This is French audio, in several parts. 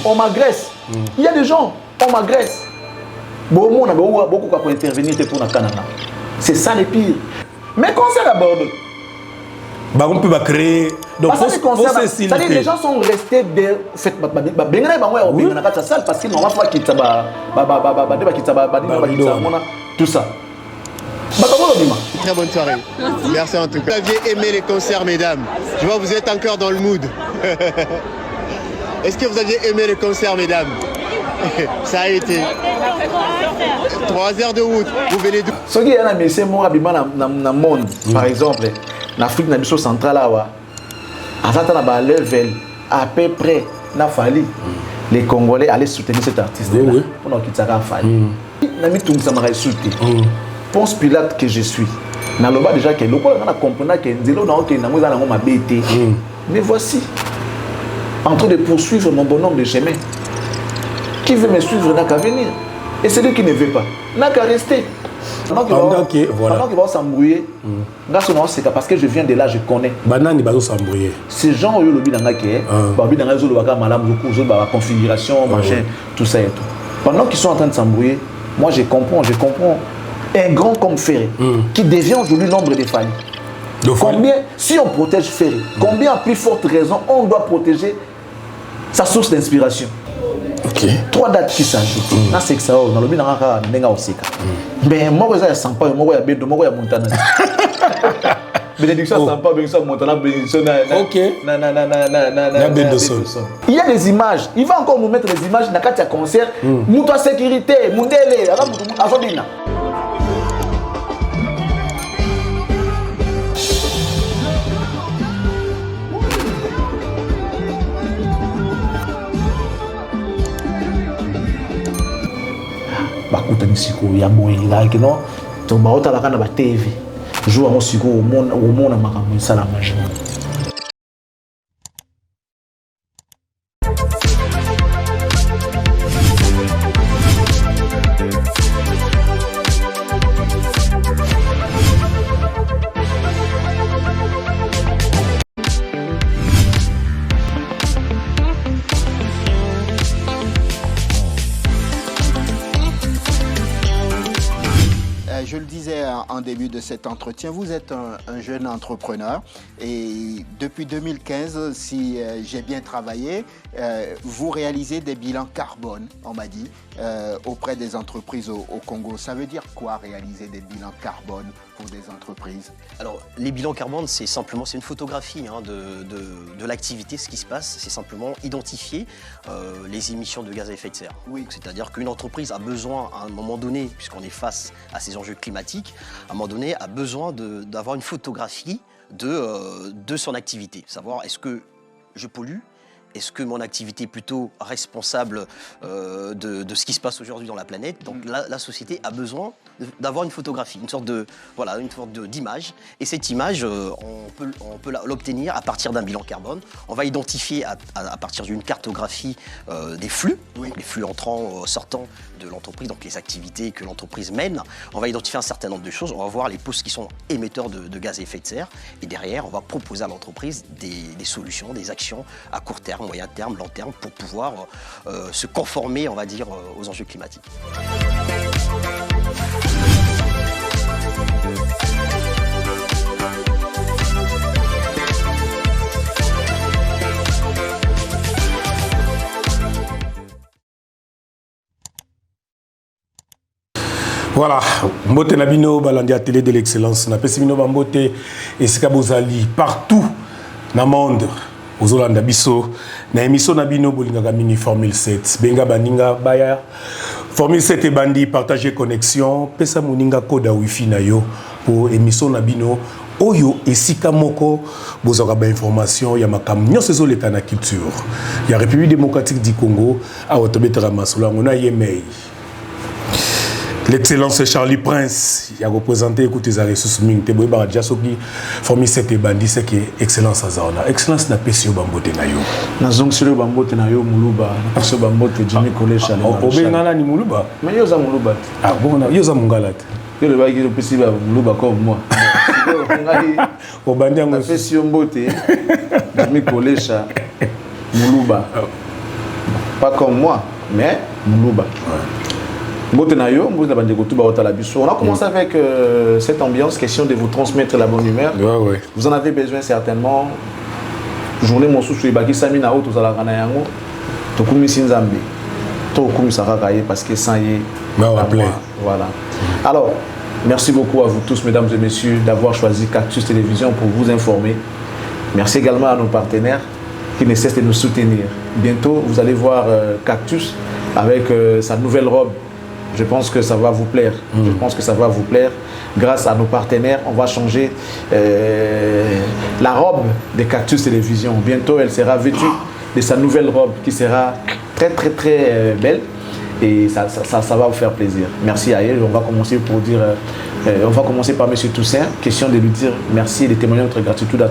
on m'agresse. Il y a des gens, on m'agresse. Beaucoup pour intervenir pour la Canada. C'est ça le pire. Mais concert à Bordeaux. Bah on peut créer. Donc les gens sont restés bien fait parce que maman fois qui tout ça. Très bonne soirée. Merci en tout cas. Vous aviez aimé les concerts, mesdames. Je vois vous êtes encore dans le mood. Est-ce que vous aviez aimé les concerts, mesdames? Ça a été 3 heures de route. Vous venez d'où? Ce qui est un médecin dans le monde, par exemple, en Afrique centrale, à level à peu près, les Congolais allaient soutenir cet artiste-là. Pour qu'il s'agisse Ponce Pilate que je suis. Naloba déjà que le on a compris que mais voici, en train de poursuivre mon bonhomme de chemin. Qui veut me suivre n'a qu'à venir. Et celui qui ne veut pas n'a qu'à rester. Pendant qu'il va s'embrouiller, parce que je viens de là, je connais. Ces gens, la configuration, machin, tout ça et tout. Pendant qu'ils sont en train de s'embrouiller, moi je comprends. Un grand comme Ferré, qui devient aujourd'hui l'ombre des familles. Combien, si on protège Ferré, combien à plus forte raison on doit protéger sa source d'inspiration? 3 dates qui s'ajoutent. Là, c'est que ça, on a le bien dans aussi. Mais moi, je sens pas, moi, je suis Montana. Bénédiction sympa, bénédiction Montana, bénédiction. Ok. Il y a des images. Il va encore nous mettre des images dans le concert. Mouta sécurité, Mundele, Azodina. Il y a moyen là que non to ba ota la kana ba TV jour mo siko au monde makambo ça la magie. Je le disais en début de cet entretien, vous êtes un jeune entrepreneur et depuis 2015, si j'ai bien travaillé, vous réalisez des bilans carbone, on m'a dit, auprès des entreprises au Congo. Ça veut dire quoi réaliser des bilans carbone pour des entreprises? Alors, les bilans carbone, c'est simplement une photographie de l'activité, ce qui se passe. C'est simplement identifier les émissions de gaz à effet de serre. Oui. C'est-à-dire qu'une entreprise a besoin, à un moment donné, puisqu'on est face à ces enjeux climatiques, à un moment donné, a besoin d'avoir une photographie de son activité. Savoir, est-ce que je pollue? Est-ce que mon activité est plutôt responsable de ce qui se passe aujourd'hui dans la planète? Donc la société a besoin d'avoir une photographie, une sorte d'image. Et cette image, on peut l'obtenir à partir d'un bilan carbone. On va identifier à partir d'une cartographie des flux, les flux entrants, sortants de l'entreprise, donc les activités que l'entreprise mène. On va identifier un certain nombre de choses. On va voir les postes qui sont émetteurs de gaz à effet de serre. Et derrière, on va proposer à l'entreprise des solutions, des actions à court terme, moyen terme, long terme, pour pouvoir se conformer, on va dire, aux enjeux climatiques. Voilà, Mbote Nabino, Balandia Télé de l'excellence. Na Pessimino Bambote et Sikabozali partout dans le monde. Aux Olanda Bisso, na émission Nabino Bolinga Mini Formule 7. Benga Baninga Baya. Formule 7 et Bandi, partager connexion. Pesa Moninga Koda Wi-Fi na yo pour émission Nabino. Oyo et Sika Moko, vous aurez des informations. Il y a ma camion, c'est l'état de la culture. Il y a la République démocratique du Congo. À Otobetara Masoula, on a Yemei. L'excellence Charlie Prince, il a représenté, écoutez, les ressources ming, Teboy Baradjasoki, Formule 7 et Bandi, c'est que excellence à Zaona. Excellence n'a pas si au Bambote Nayo. Na zong sur le Bambote Nayo, Moulouba, na sur Bambote, Jimmy Kolesha. Obengana ni Moulouba. Mais yoza Moulouba. Ah bon, yoza Mungalat. Il le bail qui est possible Moulouba comme moi. Au Bandi, na fait si au Mbote, Jimmy Kolesha, Moulouba. Pas comme moi, mais Moulouba. On a commencé avec cette ambiance, question de vous transmettre la bonne humeur. Vous en avez besoin certainement. Journée mon sous baki samina auto za la kana yango. To kumi sinzambi. To kumi saraka parce que ça y est. Voilà. Alors, merci beaucoup à vous tous, mesdames et messieurs, d'avoir choisi Cactus Télévision pour vous informer. Merci également à nos partenaires qui ne cessent de nous soutenir. Bientôt, vous allez voir Cactus avec sa nouvelle robe. Je pense que ça va vous plaire. Je pense que ça va vous plaire. Grâce à nos partenaires, on va changer la robe de Cactus Télévision. Bientôt, elle sera vêtue de sa nouvelle robe qui sera très très très belle. Et ça va vous faire plaisir. Merci à elle. On va commencer pour dire, on va commencer par M. Toussaint. Question de lui dire merci et de témoigner notre gratitude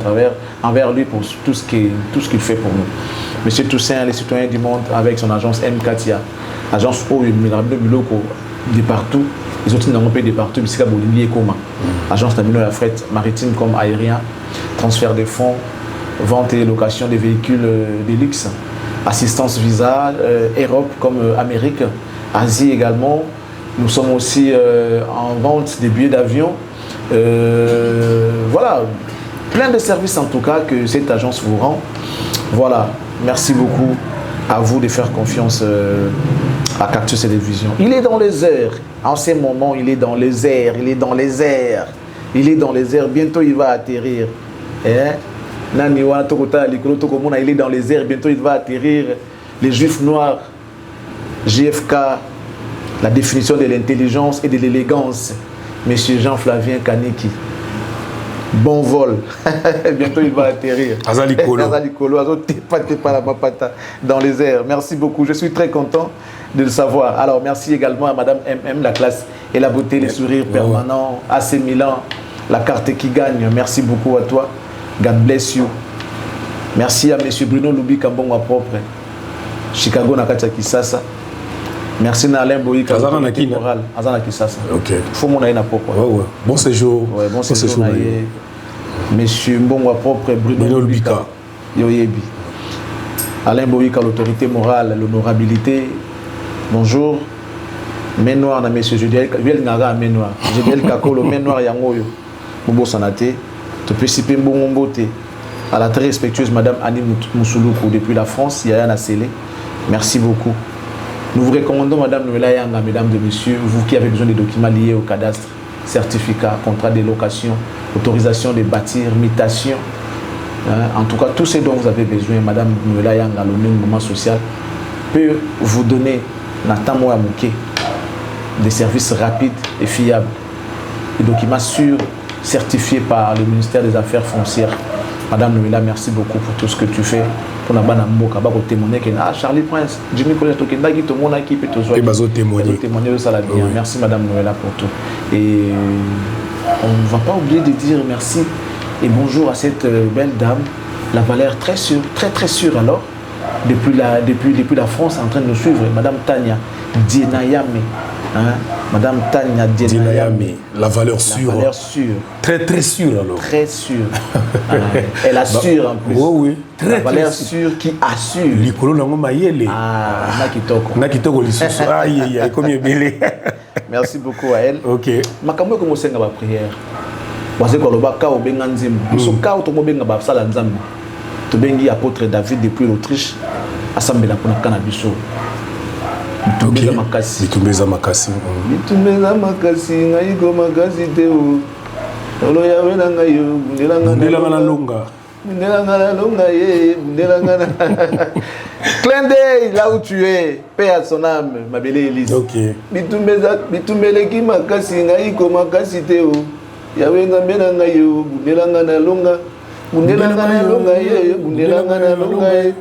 envers lui pour tout ce qu'il fait pour nous. M. Toussaint, les citoyens du monde, avec son agence MKTIA, agence O, de partout, les autres n'ont pas de partout, mais c'est agence d'amino la fret maritime comme aérien, transfert de fonds, vente et location des véhicules de luxe, assistance visa, Europe comme Amérique, Asie également. Nous sommes aussi en vente des billets d'avion. Voilà, plein de services en tout cas que cette agence vous rend. Voilà, merci beaucoup à vous de faire confiance à Cactus Télévision. Il est dans les airs. En ce moment, il est dans les airs. Il est dans les airs. Il est dans les airs. Bientôt, il va atterrir. Il est dans les airs. Bientôt, il va atterrir. Les Juifs noirs, JFK, la définition de l'intelligence et de l'élégance. Monsieur Jean-Flavien Kaniki. Bon vol. Bientôt il va atterrir. Dans les airs. Merci beaucoup. Je suis très content de le savoir. Alors merci également à Madame MM, la classe et la beauté, les sourires permanents, AC Milan, la carte qui gagne. Merci beaucoup à toi. God bless you. Merci à Monsieur Bruno Loubi Kambonga propre. Chicago Nakacha Kisasa. Merci à Alain Boyi Kambonga moral. Azana Kisasa. OK. Faut mon na propre. Bon séjour. Bon séjour. Monsieur Mbongwa propre Bruno Lubika. Yoyebi. Alain Boyika, l'autorité morale, l'honorabilité. Bonjour. Main noire na monsieur Judiel Naga main noire. Judiel Kakolo main noire yangoyo. Bobo Sanate. Tu peux siper Mbongombote. À la très respectueuse Madame Annie Moussouloukou depuis la France, Yaya Nassele. Merci beaucoup. Nous vous recommandons Madame Noëlla Yanga, mesdames et messieurs, vous qui avez besoin des documents liés au cadastre, certificat, contrat de location, autorisation de bâtir, mutation. En tout cas, tout ce dont vous avez besoin, Madame Noëlla Yanga, le mouvement social, peut vous donner Nathan Mouké des services rapides et fiables. Des documents sûrs, certifiés par le ministère des Affaires foncières. Madame Noëlla, merci beaucoup pour tout ce que tu fais. Pour la banane Mboka, bah témoigner que Charlie Prince, Jimmy Colette, qui tout mon équipe et tout ça. Témoigner ça la bien. Merci Madame Noëlla pour tout. Et on ne va pas oublier de dire merci et bonjour à cette belle dame, la valeur très sûre, très très sûre alors, depuis la France en train de nous suivre, Madame Tania Dienayame. Madame Tania Dienayame. La valeur sûre. La valeur sûre. Très très sûre alors. Très sûre. Elle assure en plus. Oui. Très, la valeur sûre qui assure. Likolo nango mayele. Nakitoko. Nakitoko lisusu. Aïe, combien belé. Merci beaucoup à elle. OK. Makambo ko mosenga ba prière. Waze ko loba ka obenga nzimbo. So ka to mobenga ba sala nzambe. To bengi apôtre David depuis l'Autriche asambela pona kanabiso. Bitumbeza makasi. Bitumbeza makasi. Bitumbeza makasi ngaiko makasi teo. Olo yawe na ngayo bundelanga na longa. Bundelanga na longa ye, bundelanga na. Clin d'œil là où tu es, paix à son âme, ma belle Élise. OK. Bitumbeleki makasi ngaiko makasi teo. Yawe ngambe na ngayo, bundelanga na longa. Bundelanga na longa ye, bundelanga na longa ye.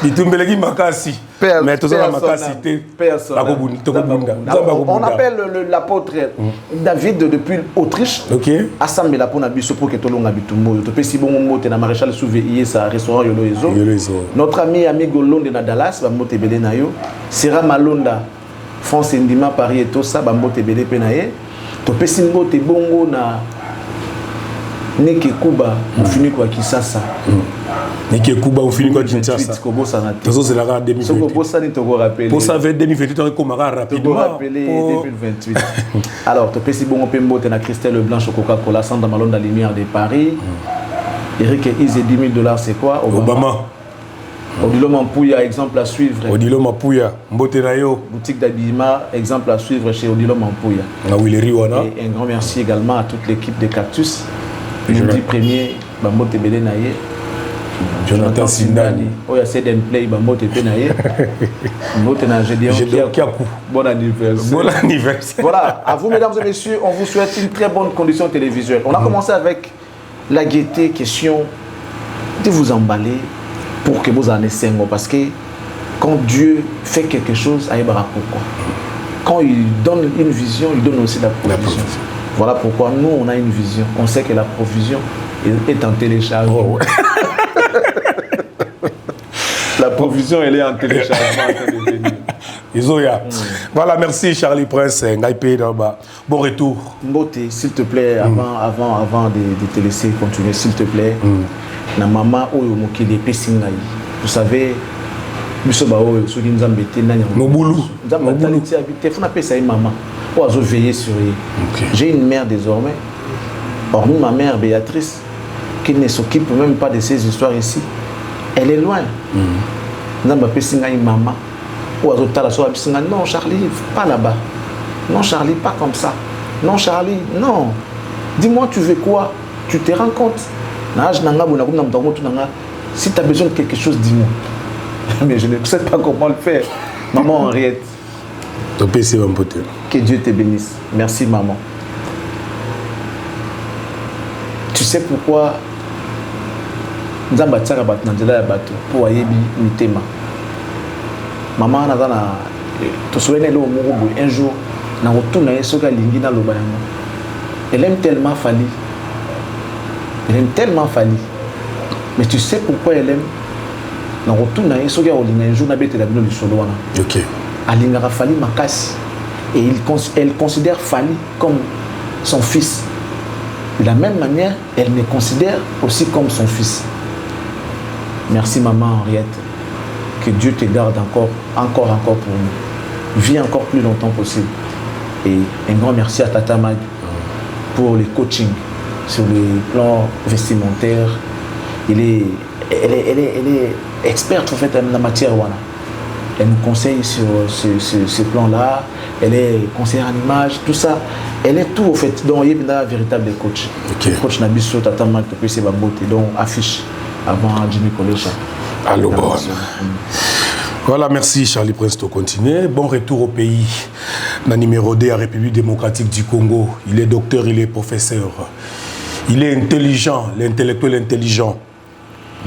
Bitumbeleki makasi. Mais tout ça makasi on appelle l'apôtre David depuis Autriche. OK. Assemblée la pona biso pour que tolonga bitumbo. To pesi bon mote na maréchal Souvé sa restaurant Yolo Ezo. Notre ami Golonde na Dallas ba mote belé na yo. Sera Malonda France Ndima Paris et tout ça ba mote belé pe na ye. To pesi mote bongo na Neke Kuba, on finit quoi qui ça. Neke Kuba, on finit quoi qui ça. Toujours c'est la rare 2028. Pour ça, 2028, on est comme rapidement. Rappeler 2028. Alors, tu peux si bon, on peut monter na Christelle Blanche au Coca-Cola, Sandra Malone de la Lumière de Paris. Eric Izé, $10 000, c'est quoi? Obama. Odilo Mampouya, exemple à suivre. Odilo Mampouya, Mbotenayo. Boutique d'habillement, exemple à suivre chez Odilo Mampouya. Et un grand merci également à toute l'équipe de Cactus. Jeudi premier, Bambote Bele Naye. Jonathan Sindani. Oh, il y a CD Play, Bambote Penaye. Bambote na Gédéon Kiakou. Bon anniversaire. Bon anniversaire. Voilà, à vous mesdames et messieurs, on vous souhaite une très bonne condition télévisuelle. On a commencé avec la gaieté, question de vous emballer pour que vous en ayez parce que quand Dieu fait quelque chose, il y a pourquoi. Quand il donne une vision, il donne aussi la provision. Voilà pourquoi nous, on a une vision. On sait que la provision est en téléchargement. Oh, ouais. La provision, elle est en téléchargement en train de venir. Voilà, merci Charlie Prince. Bon retour. Mbote, s'il te plaît, avant de te laisser continuer, s'il te plaît. Na maman oyo mokili pesinga yi. Vous savez, biso ba oyo soki nzambe te nanya Mobulu. Nzambe taliti habité, faut na pesa maman. Pour azo veiller sur lui. Okay. J'ai une mère désormais, hormis ma mère Béatrice, qui ne s'occupe même pas de ces histoires ici. Elle est loin. Nzambe pesinga yi maman. Pour azo tala so bisinga non Charlie, pas là-bas. Non Charlie, pas comme ça. Non Charlie, non. Dis-moi tu veux quoi? Tu te rends compte? Si tu as besoin de quelque chose, dis-moi. Mais je ne sais pas comment le faire. Maman Henriette. Que Dieu te bénisse. Merci maman. Tu sais pourquoi pour Ayebi Mitema. Maman un jour, elle aime tellement Fali. Elle aime tellement Fali. Mais tu sais pourquoi elle aime? Dans le retour, un jour, ok. Alingara Fali Makasi. Et elle considère Fali comme son fils. De la même manière, elle me considère aussi comme son fils. Merci maman Henriette. Que Dieu te garde encore pour nous. Vis encore plus longtemps possible. Et un grand merci à Tata Mag pour les coachings sur le plan vestimentaire. Elle est experte en fait dans la matière. Elle nous conseille sur ce plan-là. Elle est conseillère en image, tout ça. Elle est tout au fait. Donc, il y a un véritable coach. Okay. Le coach Nabiso, Tata Mag, donc affiche avant Jimmy Kolecha. Allô, bon. Voilà, merci Charlie Prince de continuer. Bon retour au pays. Na numéro 2 à République démocratique du Congo. Il est docteur, il est professeur. Il est intelligent, l'intellectuel intelligent.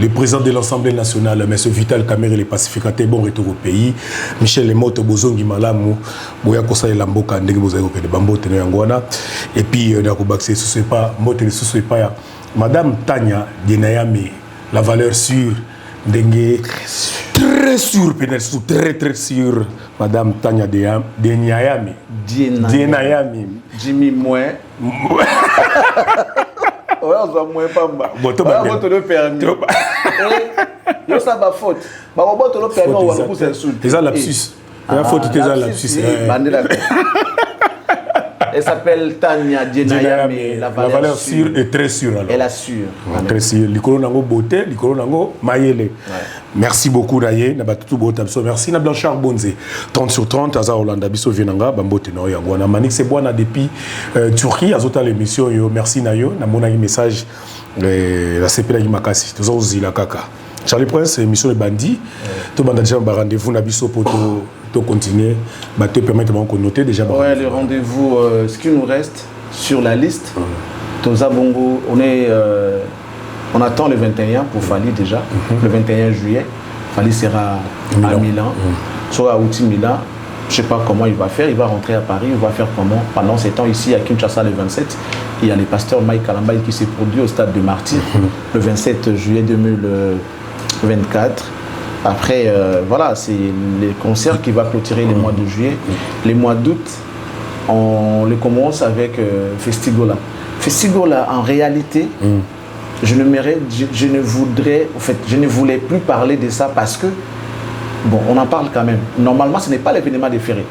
Le président de l'Assemblée nationale, M. Vital Kamerhe, le pacificateur, bon retour au pays. Michel Lemote, Bozongi Malamu, Boya Kosa Lamboka, Ndenge Bozayo de Bambo Tenayangwana. Et puis, Dakobaxe, ce n'est pas, Mote, ce n'est pas. Madame Tania Dienayami, la valeur sûre, Ndenge. Très sûr, très sûr, Madame Tania Dienayami. Dienayami. Jimmy Mouin. Ouais, on va moins pas mal. On va le permis. Yo ça va faute. Bah on va le permis, on va le pousser insulte. C'est ça lapsus. La faute c'est ça lapsus. Elle s'appelle Tania Dienayami, la valeur sûre et très sûre alors. Elle assure. Très sûre. Likolo nango beauté, likolo nango mayele. Merci beaucoup Naye, na batutu bota biso. Merci na Blanchard Bonze. 30 sur 30 aza Hollanda biso vienanga bambote no yangwana. Manik c'est bwana depuis Turquie azota l'émission yo. Merci nayo na mona message la CPLA Makasi. Tozo uzila kaka. Charlie Prince émission de bandit. To banda déjà ba rendez-vous na biso pour to continuer, te permettre de noter déjà. Ouais, le rendez-vous, ce qui nous reste sur la liste, Toza Bongo, on attend le 21 pour Fali déjà, le 21 juillet. Fali sera à Milan, soit à Outi Milan. Je ne sais pas comment il va faire, il va rentrer à Paris, il va faire comment. Pendant ces temps ici à Kinshasa le 27, il y a le pasteur Mike Kalambay qui s'est produit au stade de Martyr le 27 juillet 2024. Après, voilà, c'est les concerts qui vont clôturer les mois de juillet. Les mois d'août, on les commence avec Festigola. Festigola, en réalité, je ne voulais plus parler de ça parce que, bon, on en parle quand même. Normalement, ce n'est pas l'événement de Ferré.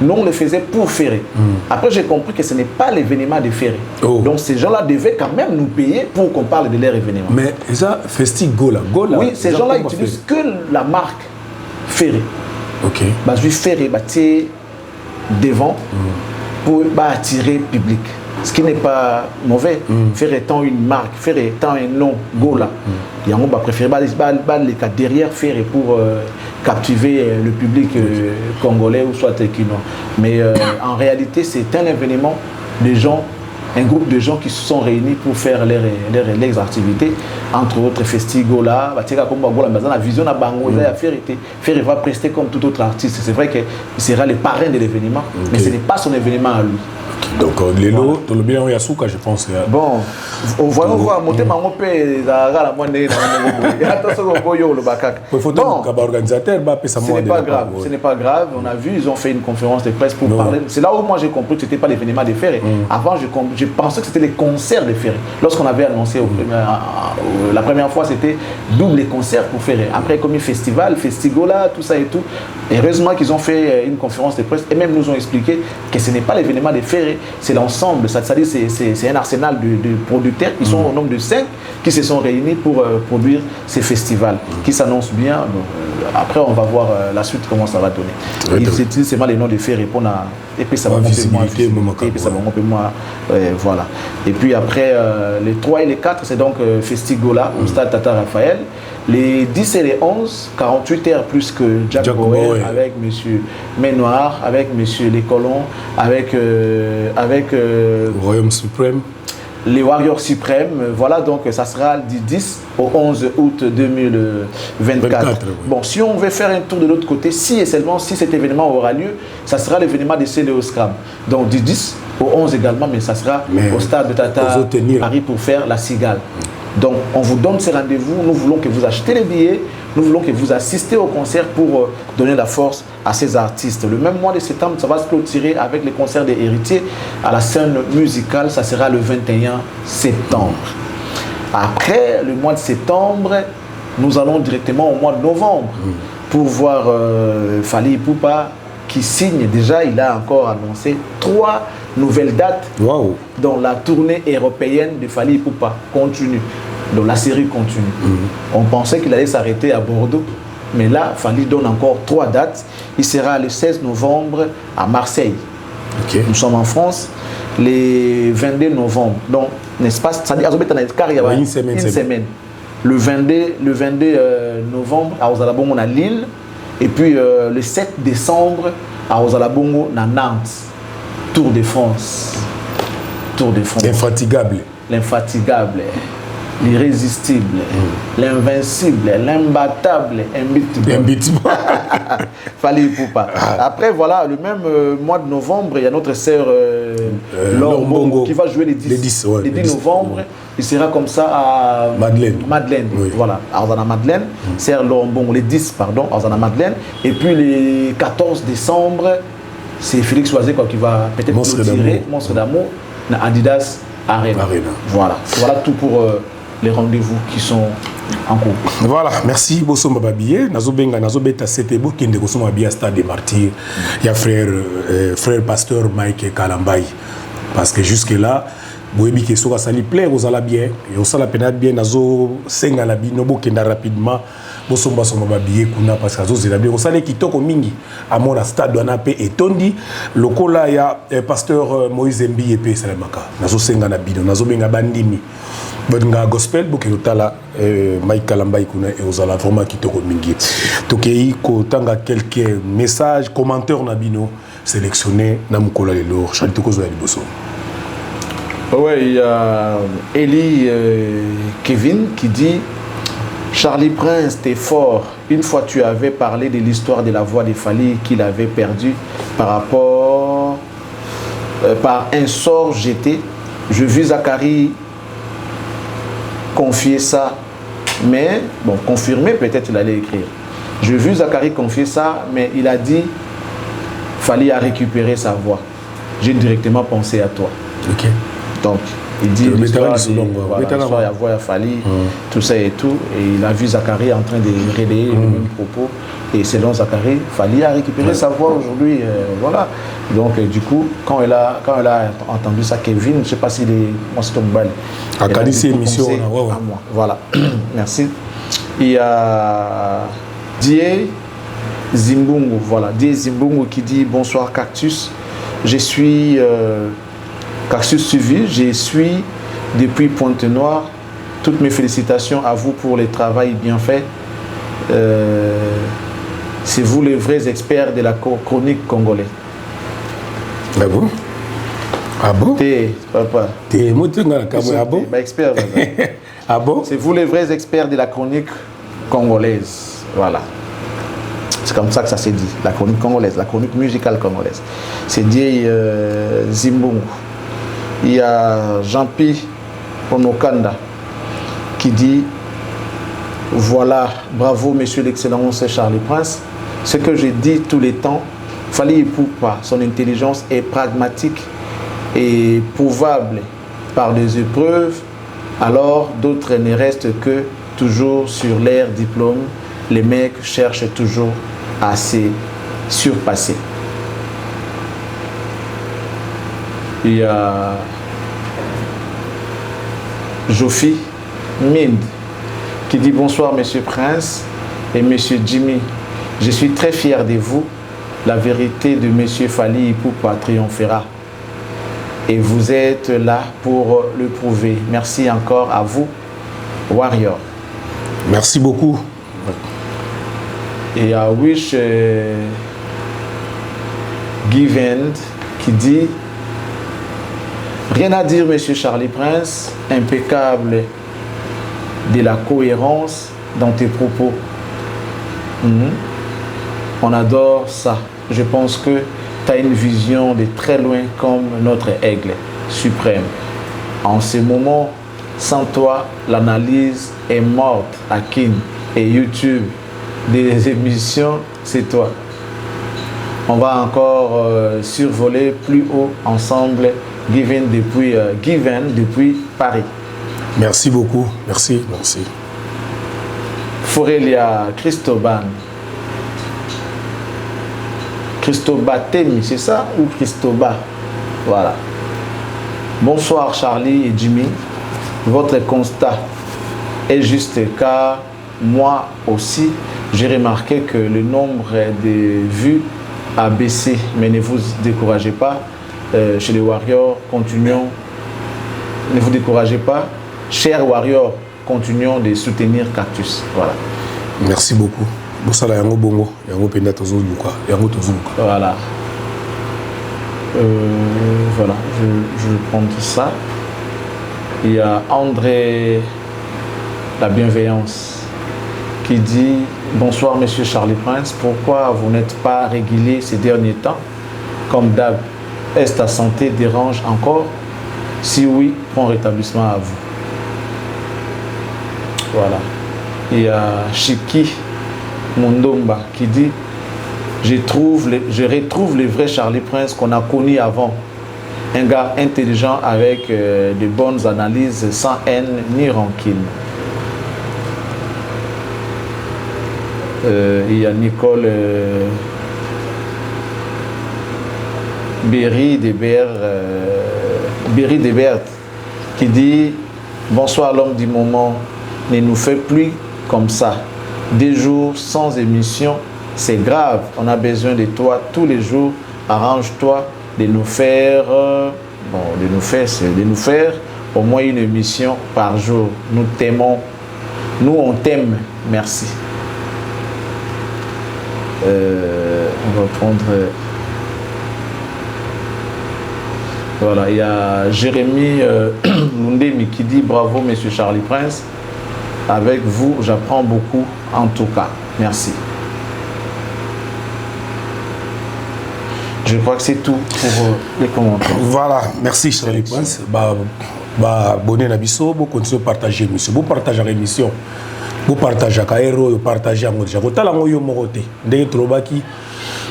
Nous, on le faisait pour Ferré. Après, j'ai compris que ce n'est pas l'événement de Ferré. Donc, ces gens-là devaient quand même nous payer pour qu'on parle de leur événement. Mais ça, Festigola. Oui, ces gens-là n'utilisent que la marque Ferré. Ok. Bah, je suis Ferré, bah, devant pour attirer le public. Ce qui n'est pas mauvais. Ferré étant une marque, Ferré étant un nom, Gola. Il y a un préféré les cas derrière Ferré pour captiver le public congolais ou soit quinois. Mais en réalité, c'est un événement de gens, un groupe de gens qui se sont réunis pour faire leurs activités, entre autres Festigola, la vision à Bango, Ferré va prester comme tout autre artiste. C'est vrai qu'il sera le parrain de l'événement, mais ce n'est pas son événement à lui. Donc, les lots, dans le bilan, il y a Souka, je pense. Bon, on va voir, monter ma montée, la moindre. Ce n'est pas grave, on a vu, ils ont fait une conférence de presse pour parler. C'est là où moi j'ai compris que ce n'était pas l'événement des Ferré. Avant, je pensais que c'était les concerts des Ferré. Lorsqu'on avait annoncé, la première fois, c'était double les concerts pour Ferré. Après, comme un festival, Festigola, tout ça et tout. Et heureusement qu'ils ont fait une conférence de presse et même nous ont expliqué que ce n'est pas l'événement des Ferré. C'est l'ensemble, c'est-à-dire c'est un arsenal de producteurs qui sont au nombre de 5 qui se sont réunis pour produire ces festivals qui s'annoncent bien. Donc, après, on va voir la suite, comment ça va donner. Ils utilisent seulement les noms de Ferré pour et puis ça va voilà. Et puis après, les 3 et les 4, c'est donc Festigola au stade Tata Raphaël. Les 10 et les 11, 48 heures plus que Jack Boer, avec M. Ménoir, avec M. Les Colons, avec Royaume Suprême. Les Warriors Suprêmes. Voilà, donc ça sera du 10 au 11 août 2024. Bon, si on veut faire un tour de l'autre côté, si et seulement si cet événement aura lieu, ça sera l'événement de CDO Scram. Donc du 10 au 11 également, mais ça sera au stade de Tata Paris pour faire la cigale. Donc, on vous donne ces rendez-vous. Nous voulons que vous achetez les billets. Nous voulons que vous assistez au concert pour donner la force à ces artistes. Le même mois de septembre, ça va se clôturer avec les concerts des héritiers à la scène musicale. Ça sera le 21 septembre. Après le mois de septembre, nous allons directement au mois de novembre pour voir Fally Ipupa qui signe. Déjà, il a encore annoncé 3 nouvelles dates dans la tournée européenne de Fally Ipupa continue. Donc la série continue. On pensait qu'il allait s'arrêter à Bordeaux, mais là, Fally donne encore 3 dates. Il sera le 16 novembre à Marseille. Nous sommes en France, le 22 novembre. Donc, n'est-ce pas, ça dit une semaine. Le 22 novembre à Ozalabongo à Lille, et puis le 7 décembre à Ozalabongo à Nantes. Tour de France. L'infatigable. L'irrésistible, l'invincible, l'imbattable, imbitable. Fally Ipupa. Après, voilà, le même mois de novembre, il y a notre sœur Laure Bongo qui va jouer les 10 novembre. Il sera comme ça à Madeleine. Voilà, à Madeleine. Sœur Laure Bongo, les 10, pardon, à Madeleine. Et puis les 14 décembre, c'est Félix Oisé qui va peut-être tirer Monstre d'amour dans Adidas Arena. Voilà tout pour les rendez-vous qui sont en cours. Voilà, merci Bosso Mbabié. Nazobenga nazobeta setebo kende ko soma bia stade des martyrs. Il y a frère pasteur Mike Kalambay parce que jusque là boyebi ke soka sali plaire aux ala bien et au sala pena bien nazo senga la bino bokenda rapidement Bosso Mbabié kuna parce que azo zela bien au sala kitoko mingi à mon stade wana pe etondi lokola ya pasteur Moïse Mbiye pe salamaka nazo senga na bino nazobenga bandimi Bonga gospel bokelo tala Mike Kalambay kuna et ozala vraiment kitoko mingi. Tokei ko tanga quelques messages, commentaires na bino sélectionnés na mukola lelo. Chali toko zo ya liboso. Ouais, il y a Eli Kevin qui dit Charlie Prince, t'es fort. Une fois tu avais parlé de l'histoire de la voix de Fally qu'il avait perdue par un sort jeté. Je vis Zachary confier ça, mais bon, confirmer, peut-être il allait écrire. J'ai vu Zachary confier ça, mais il a dit Fally a récupéré sa voix. J'ai directement pensé à toi. Ok. Donc, Il dit l'histoire il a fallu, tout ça et tout. Et il a vu Zachary en train de relayer le même propos. Et selon Zachary, Fali a récupéré sa voix aujourd'hui. Voilà. Donc, du coup, quand elle a entendu ça, Kevin, je ne sais pas s'il est Mostombal. A qualifié émission. Voilà. Merci. Il y a Die Zimbungu. Voilà. Die Zimbungu qui dit bonsoir Cactus. Je suis Cactus suivi. Je suis depuis Pointe-Noire. Toutes mes félicitations à vous pour le travail bien fait. C'est vous les vrais experts de la chronique congolaise. Ah bon? Ah bon? Papa. Expert. Ah bon? C'est vous les vrais experts de la chronique congolaise. Voilà. C'est comme ça que ça s'est dit. La chronique congolaise, la chronique musicale congolaise. C'est dit Zimbungu. Il y a Jean-Pi Onokanda qui dit voilà, bravo monsieur l'excellence Charlie Prince. Ce que je dis tous les temps, Fali Ipupa, son intelligence est pragmatique et prouvable par des épreuves, alors d'autres ne restent que toujours sur l'air diplôme. Les mecs cherchent toujours à se surpasser. Il y a Jofi Mind qui dit bonsoir monsieur Prince et monsieur Jimmy. Je suis très fier de vous. La vérité de monsieur Fali Ipupa triomphera. Et vous êtes là pour le prouver. Merci encore à vous, Warrior. Merci beaucoup. Et à Wish Given qui dit rien à dire monsieur Charlie Prince, impeccable de la cohérence dans tes propos. On adore ça. Je pense que tu as une vision de très loin comme notre aigle suprême. En ce moment, sans toi, l'analyse est morte à Kin et YouTube. Des émissions, c'est toi. On va encore survoler plus haut ensemble, Given depuis Paris. Merci beaucoup. Merci. Merci. Forelia Christoban. Christobatemi, c'est ça? Ou Christoba? Voilà. Bonsoir Charlie et Jimmy. Votre constat est juste car moi aussi, j'ai remarqué que le nombre de vues a baissé. Mais ne vous découragez pas. Chez les Warriors, continuons. Ne vous découragez pas. Chers Warriors, continuons de soutenir Cactus. Voilà. Merci beaucoup. Voilà. Voilà, je vais prendre ça. Il y a André La Bienveillance qui dit bonsoir monsieur Charlie Prince, pourquoi vous n'êtes pas régulier ces derniers temps? Comme d'hab, est-ce ta santé dérange encore? Si oui, bon rétablissement à vous. Voilà. Il y a Chiki Mondomba qui dit je retrouve le vrai Charlie Prince qu'on a connu avant. Un gars intelligent avec de bonnes analyses sans haine ni rancune. Il y a Nicole Berry Debert qui dit bonsoir l'homme du moment, ne nous fait plus comme ça. Des jours sans émission, c'est grave. On a besoin de toi tous les jours. Arrange-toi de nous faire, de nous faire au moins une émission par jour. Nous t'aimons. Nous, on t'aime. Merci. On va prendre. Voilà, il y a Jérémy Lundemi qui dit bravo, monsieur Charlie Prince. Avec vous, j'apprends beaucoup en tout cas. Merci. Je crois que c'est tout pour les commentaires. Voilà, merci Charlie Prince. Abonnez à Bisso, vous continuez à partager l'émission. Vous partagez l'émission. Vous partagez à Kairo, vous partagez à Modja. Vous avez un peu de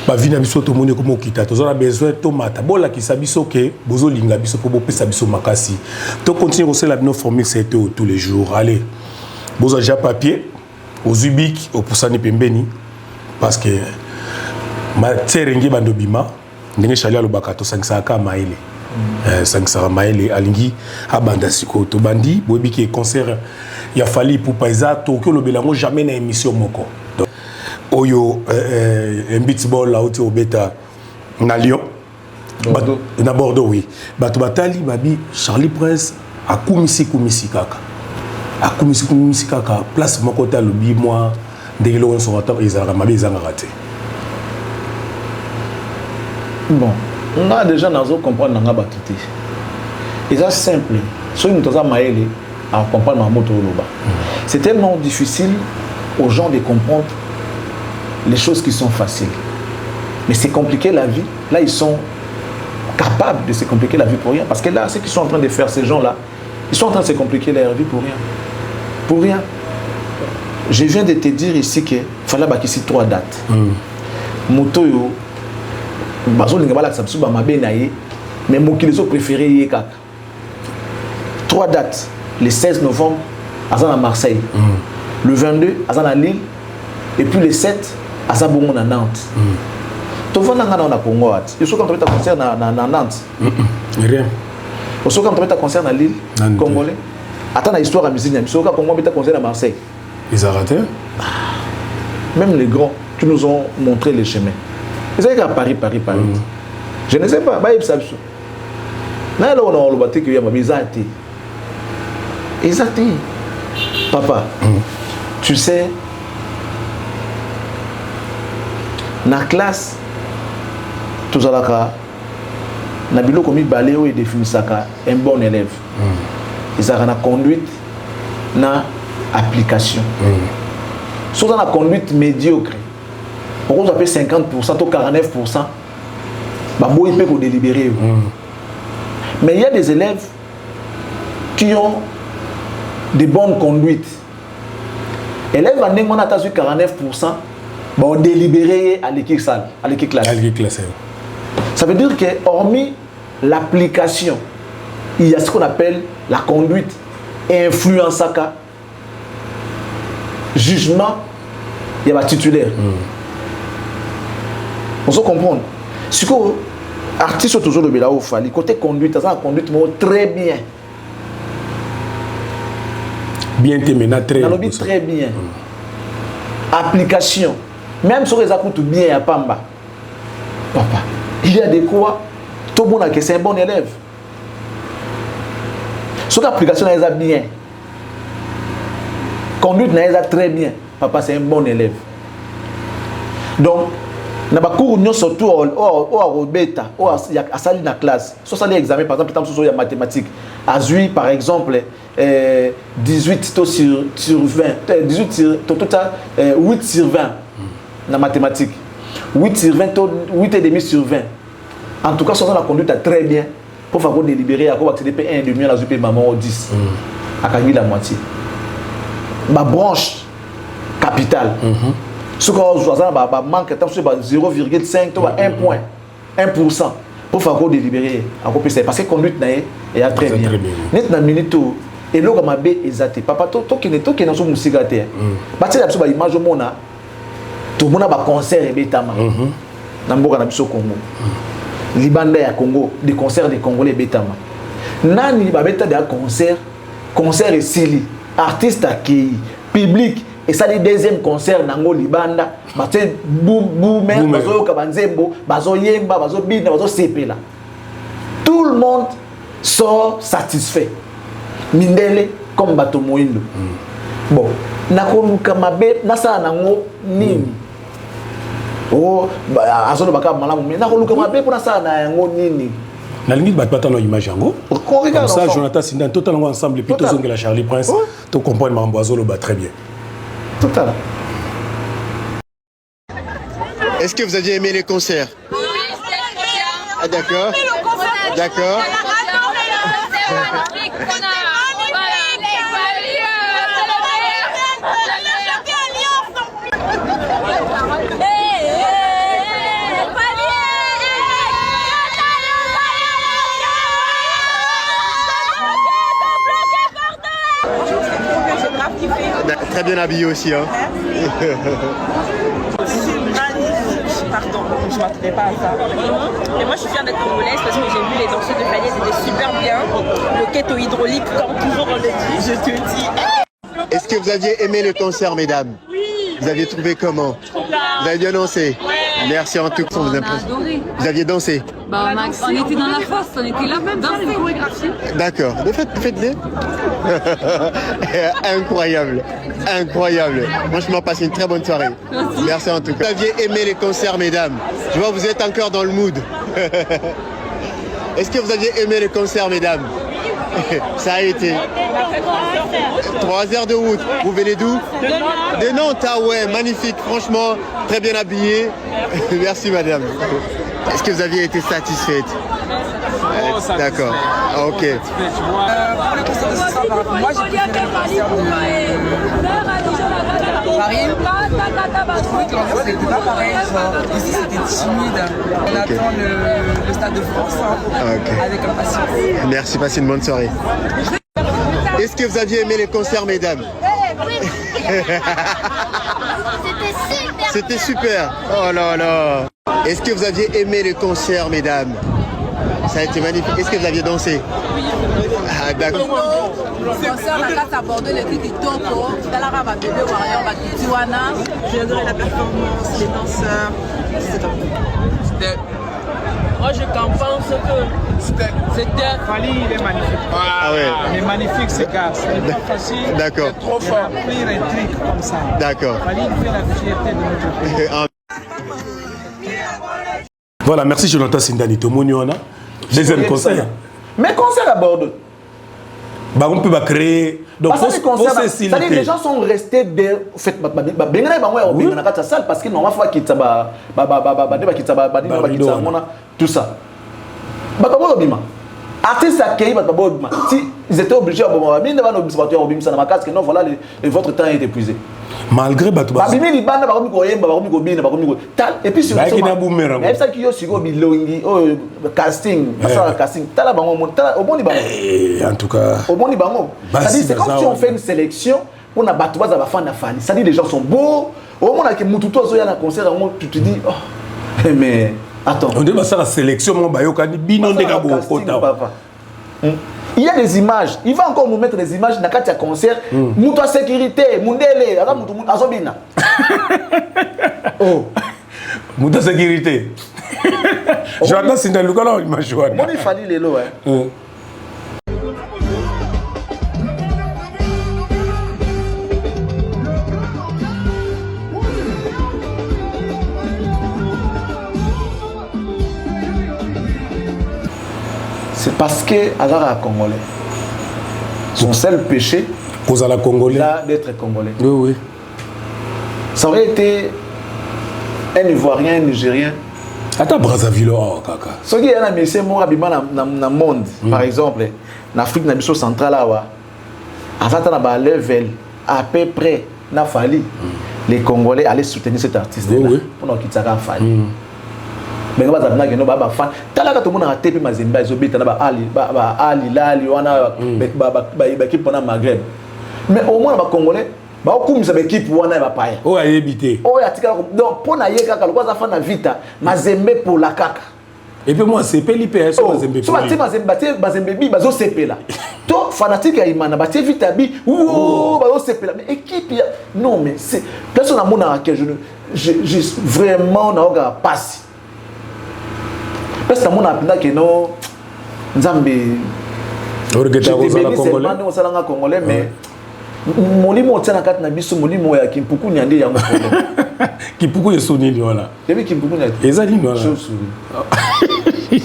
ba vina biso to moni comme okita to zona besoin to mata bola ki sabiso ke bozo linga biso po pesa biso makasi to continuer aussi la nos formule c'était tous les jours allez bozo déjà papier aux ubiques au poussani pembeni parce que ma tserengi bandobima ndenge chali alobaka to 500 ka maile 500 maile alingi abanda siko to bandi boyebi ki concert ya fali pour paisa to ko lobelango jamais na émission moko oyo mbitball la haute obeta na Lyon na Bordeaux oui bato batali babi Charlie Prince akumisi kaka place moko ta lobi moi ndenge lo so wata ezara mabe ezanga raté bon on a déjà nazo comprendre nga batité et ça simple so nous toza maele à comprendre ma moto loba c'est tellement difficile aux gens de comprendre les choses qui sont faciles. Mais c'est compliqué la vie. Là, ils sont capables de se compliquer la vie pour rien. Parce que là, ce qu'ils sont en train de faire, ces gens-là, ils sont en train de se compliquer leur vie pour rien. Pour rien. Je viens de te dire ici qu'il fallait ici 3 dates. Moto yo, bazo linga bala sabsu ba mabe na ye, mais mon kilizo préféré ye kaka. 3 dates. Le 16 novembre, Azan à Marseille. Le 22, Azan à Lille. Et puis le 7, Azan Bongo à Nantes. Tu vois, on a Congo. Il faut quand tu as un concert à Nantes. Rien. Il faut quand tu as un concert à Lille, Congolais. Attends, l'histoire à musique, il faut quand tu as un concert à Marseille. Ils ont raté. Même les grands qui nous ont montré les chemins. Ils ont qu'à Paris. Je ne sais pas, ils savent ça. Là, on a le bâti qu'il y a ils ont été. Papa, tu sais, dans la classe, tout ça, Nabilo comme baléo et définit ça un bon élève. Ils ont la conduite, na application. Soit dans la conduite médiocre, on appelle 50% ou 49%, bah bon il peut délibérer. Mais il y a des élèves qui ont de bonnes conduites. Élèves en on a 49%. Bon, délibéré à l'équipe salle, à l'équipe classe. Ça veut dire que hormis l'application, il y a ce qu'on appelle la conduite influence jugement, il y a la titulaire. On se comprend. Ce que artiste toujours le belao fali côté conduite, ça la conduite très bien. Bien terminé, très bien. Application. Même si ça coûte bien à Pamba, papa, il y a des quoi, tout le monde a que c'est un bon élève. Si l'application est bien, conduite est très bien, papa c'est un bon élève. Donc, na ba cours nous surtout au bêta, au à salle dans classe. Soit ça l'examen par exemple, il y a mathématiques. À Zui par exemple 18 sur 20, 18 sur total 8 sur 20 dans mathématiques. 8 sur 20, 8 et demi sur 20. En tout cas, ça la conduite est très bien pour faire délibérer à quoi accéder à 1 demi à la Zui maman au 10. À Kangui la moitié. Ma branche capitale. Ce qu'on manque de 0,5 1 point, 1% pour faire délibérer à quoi parce que conduite est très bien. Net na minute et là comme bé exacté. Papa to qui est dans son musique à terre. Bâtir la petite image au monde tout le monde a un concert et bétama. Dans mboka na biso Congo. Libanda ya Congo, des concerts des Congolais bétama. Nani ba beta de concert et sili, artiste accueilli, public. Et ça, les deuxième concert nango libanda, bazo boomer, bazo kabanzembo, bazo yemba, bazo bina, bazo sepela. Tout le monde sort satisfait. Mindele comme bato moindo. Bon, nakoluka mabe nasa nango nini. Oh, azo baka malamu mais nakoluka mabe pour nasa nango nini. La limite bat pas tant l'image yango. Comme ça Jonathan Sindan totalement ensemble et puis tous la Charlie Prince, tu comprends Mamboiseau le bat très bien. Total. Est-ce que vous aviez aimé les concerts? Oui, ah, d'accord. D'accord. Très bien habillé aussi. Hein. Pardon, je ne m'attendais pas à ça. Mais moi, je suis fière d'être congolaise parce que j'ai vu les danseuses de Fanny, c'était super bien. Le keto hydraulique, comme toujours on le dit, je te dis. Est-ce que vous aviez aimé le concert, mesdames? Oui. Vous aviez trouvé comment? Vous avez bien dansé? Ouais. Merci en tout cas. On a adoré. Vous aviez dansé? Bah, on était dans la fosse, on était là même dans les chorégraphies. D'accord. Faites-les. Incroyable. Incroyable. Franchement, passez une très bonne soirée. Merci en tout cas. Vous aviez aimé les concerts, mesdames? Je vois que vous êtes encore dans le mood. Est-ce que vous aviez aimé les concerts, mesdames? Ça a été 3 heures de route. Vous venez d'où? De Nantes. Ah ouais, magnifique, franchement, très bien habillé. Merci madame. Est-ce que vous aviez été satisfaite? D'accord. Ah, ok. Pour le concert de ce soir, par rapport à moi, j'ai préféré le concert de Paris. Je trouvais que l'ambiance n'était pas pareille. Ici, c'était timide. On attend le Stade de France avec impatience. Merci, passez une bonne soirée. Est-ce que vous aviez aimé les concerts, mesdames? C'était super. Oh là là. Est-ce que vous aviez aimé les concerts, mesdames? Ça a été magnifique. Est-ce que vous aviez dansé? Oui. Ah, d'accord. Le concert, la carte à Bordeaux, il était Kitoko. Dans la rave à Bébé Warrior, à Kitiwana. J'ai adoré la performance, les danseurs. C'était. Moi, je pense que c'était. Fally, il est magnifique. Ah ouais. Il est magnifique, ce gars. C'est pas facile. D'accord. Il est trop fort. Il a pris un truc comme ça. D'accord. Fally, il fait la fierté de notre pays. Voilà, merci Jonathan Sindani. Tomoniona. Deuxième concert. Mais concert à Bordeaux. Bah, on peut créer. Donc, c'est-à-dire les gens sont restés de fait salle parce que normalement faut quitter tout ça. Artistes accueillis si ils étaient obligés non voilà votre temps est épuisé. Malgré et puis sur casting en tout cas c'est comme si on fait une sélection on a battu à fan de fan c'est-à-dire les gens sont beaux au moment que mututo azoya na concert tu te dis oh mais attends on dit ça la sélection mon bayoka ni bino ndeka bokota. Il y a des images. Il va encore nous mettre des images dans le concert. Mouta sécurité, Mundele, Azobina. Oh. Mouta sécurité. J'entends si dans le cas là, il m'a joué. Moi, il fallait les lots. C'est parce que Azara est congolais. Son seul péché, d'être congolais. Oui, oui. Ça aurait été un Ivoirien, un Nigérien. Attends, Brazzaville, oh, kaka. Ce qui est un monsieur mort dans le monde, par exemple, en Afrique, dans le centrale, à un level, à peu près, n'a fallu les Congolais allaient soutenir cet artiste-là pour nous quitter à Fali. Mais nous avons fan. Talaka tout le monde a raté puis Mazembe ils ont bêté na Ali Lali wana équipe na Maghreb. Mais au moins les Congolais ba comme ça équipe wana ba paye. Oh a évité. Oh ya tika donc pour na yeka ka kwa za fan na vita Mazembe pour la kaka. Et puis moi c'est PLPS Mazembe. So Mazembe bi bazo sepela. To fanatique ya Imana ba vita bi oh bazo sepela mais équipe non mais c'est personne à mon que je vraiment na passe. Parce que mon appel que non Nzambe congolais mais molimo tena kati na biso molimo ya Kimpuku nyande ya ngoko Kimpuku yesoni ni wala debi Kimpuku nyande ezali ni wala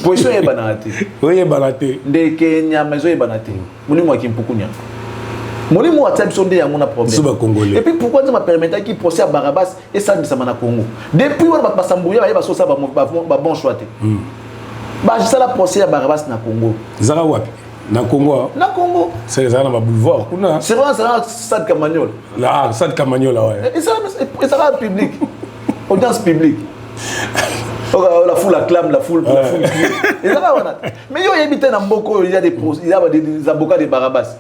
position ya banate oye banate ndeke nyama zo ya banate molimo ya Kimpuku nyande molimo wa tsabiso nde yango na problème et puis pourquoi ça m'a permettre qui procès à Barabas et ça bisama na Congo depuis on ba sambuya ba so ça ba bon choix te bah je sais la procès à Barabas na Congo zara wapi na Congo c'est ça na boulevard kuna c'est vrai Stade Camagnol là Stade Camagnol ouais et ça public audience publique la foule acclame la foule et ça va mais yo habite na Mboko il y a des avocats de Barabas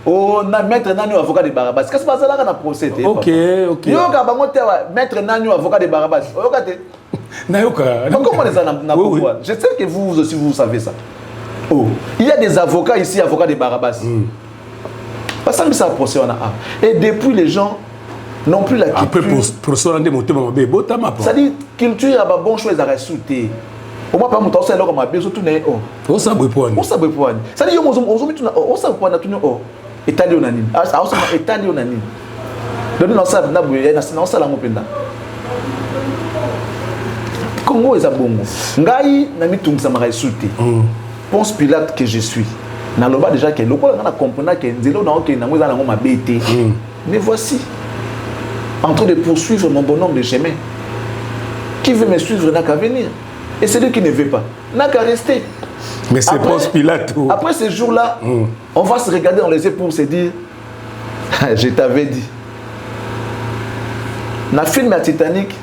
Oh, na maître Nani avocat de Barabas. Qu'est-ce que ça là dans procès? Ok. Yo ka bango te maître Nani avocat de Barabas. Yo ka te. Na yo ka. Comment ça na pouvoir? Je sais que vous aussi vous savez ça. Oh, il y a des avocats ici, avocats de Barabas. Parce que ça procès on a. Et depuis les gens non plus la culture. Après pour ça on démonter mon bébé, botama. Ça dit culture a ba bon chose à ressusciter. Au moins pas mon temps c'est là comme bien surtout né oh. On sabre point. On sabre point. Ça dit yo on sabre point na tout oh. Étalé on anime. Ah ça étalé on anime. Donc non ça na boye na ça la mopenda. Congo est à bongo. Ngai na mitungisa ma ressusciter. Ponce Pilate que je suis. Na loba déjà que lokola na comprendre que nzelo na ok na ngo za na ngo mabete. Mais voici en train de poursuivre mon bonhomme de chemin. Qui veut me suivre n'a qu'à venir. Et celui qui ne veut pas n'a qu'à rester. Mais c'est Ponce Pilate. Après ce jour-là, on va se regarder dans les yeux pour se dire je t'avais dit. Dans le film à Titanic,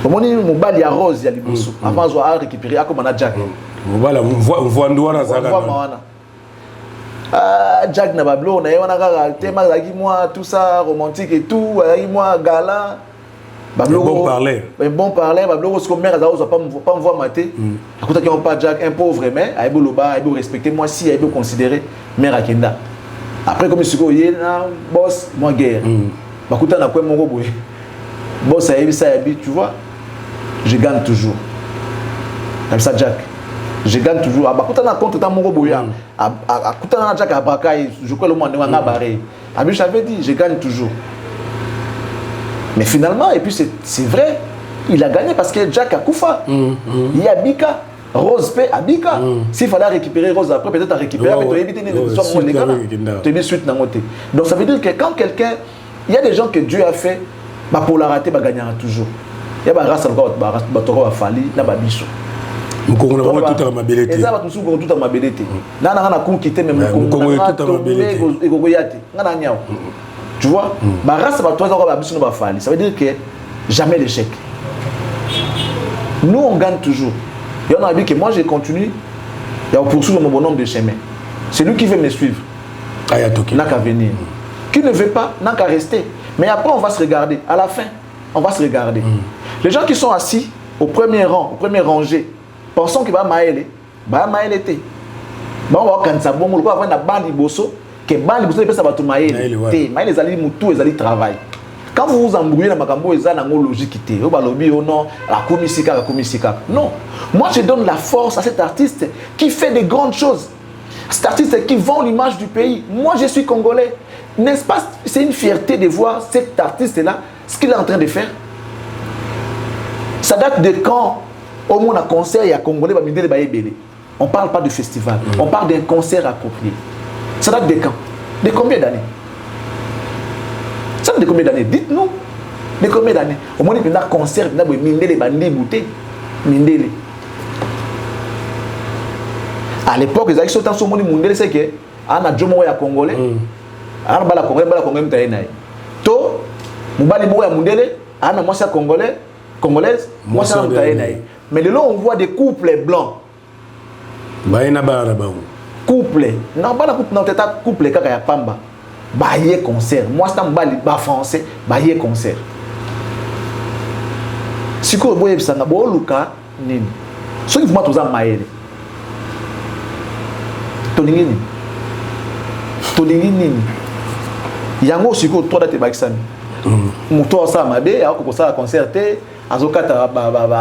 on dit mon bal ya rose ya liboso. Avant je vais récupérer comme on a Jack. Voilà, on voit Ndouana Zaga. Jack Nabablo, on a eu un thème moi tout ça romantique et tout, moi galant. Bon parler. Bon parler, Bablo ce que mère Azaouz pas me voir mater. Écoute qui on pas Jack un pauvre mais aibo loba, aibo respecter moi si aibo considérer mère Akenda. Après comme ce que na boss moi guerre. Bakuta na quoi mon robot. Boss aibi ça aibi, tu vois. Je gagne toujours. Comme ça Jack. Je gagne toujours. Bakuta na contre ta mon robot ya. Bakuta na Jack abraka je crois le monde na barré. Abi j'avais dit je gagne toujours. Mais finalement, et puis c'est vrai, il a gagné parce que Jack a Koufa. Il y a Bika, Rose P a Bika. S'il fallait récupérer Rose après, peut-être à récupérer, mais tu as évité les histoires moins légales. Tu as mis suite dans le côté. Donc ça veut dire que quand quelqu'un, il y a des gens que Dieu a fait, bah pour la rater, bah gagnera toujours. Il y a des races encore, bah va fallir, là bah bicho. Nous avons tout à ma bellité. Et ça va tout à ma bellité. Là, on a un quitter même nous avons tout à ma bellité. Tu vois, ça veut dire que jamais l'échec. Nous, on gagne toujours. Et on a dit que moi, je continue et on poursuit mon bonhomme de chemin. Celui qui veut me suivre n'a qu'à venir. Qui ne veut pas n'a qu'à rester. Mais après, on va se regarder. À la fin, on va se regarder. Les gens qui sont assis au premier rang, au premier rangée, pensons qu'il va maëler. Était. On va avoir une bande bosso. Que bali vous ça va tout mailler les ali mutu les ali travail quand vous vous embrouillez dans makambo eza na logique té o balobi o non la komisika non moi je donne la force à cet artiste qui fait des grandes choses, cet artiste qui vend l'image du pays. Moi je suis congolais, n'est-ce pas? C'est une fierté de voir cet artiste là ce qu'il est en train de faire. Ça date de quand au moins un concert il y a congolais ba mindele ba ebele. On parle pas de festival, on parle d'un concert approprié. Ça date de quand? De combien d'années? Ça date de combien d'années? Dites-nous. De combien d'années? Au moins, il y a un concert, il y a un mindele, mindele. À l'époque, les actions sont en mindele, c'est que Anna Jomo est congolais. Anna Bala Congolais, To, Moubali Moya Mundele, Anna Mossa Congolais, Congolaise, Mossa Mutaïnaï. Mais de là, on voit des couples blancs. Baïna Barabao. Couple, non pas la couple, non t'es couple kaka ya pamba, bailler concert. Moi c'est un bali bas français, bailler concert. Si quoi boye bisanga bo luka nini. So ki vuma toza maele. Tolingi nini. Yango siko to date bakisami. Muto sa mabe ya ko sa concerter, azokata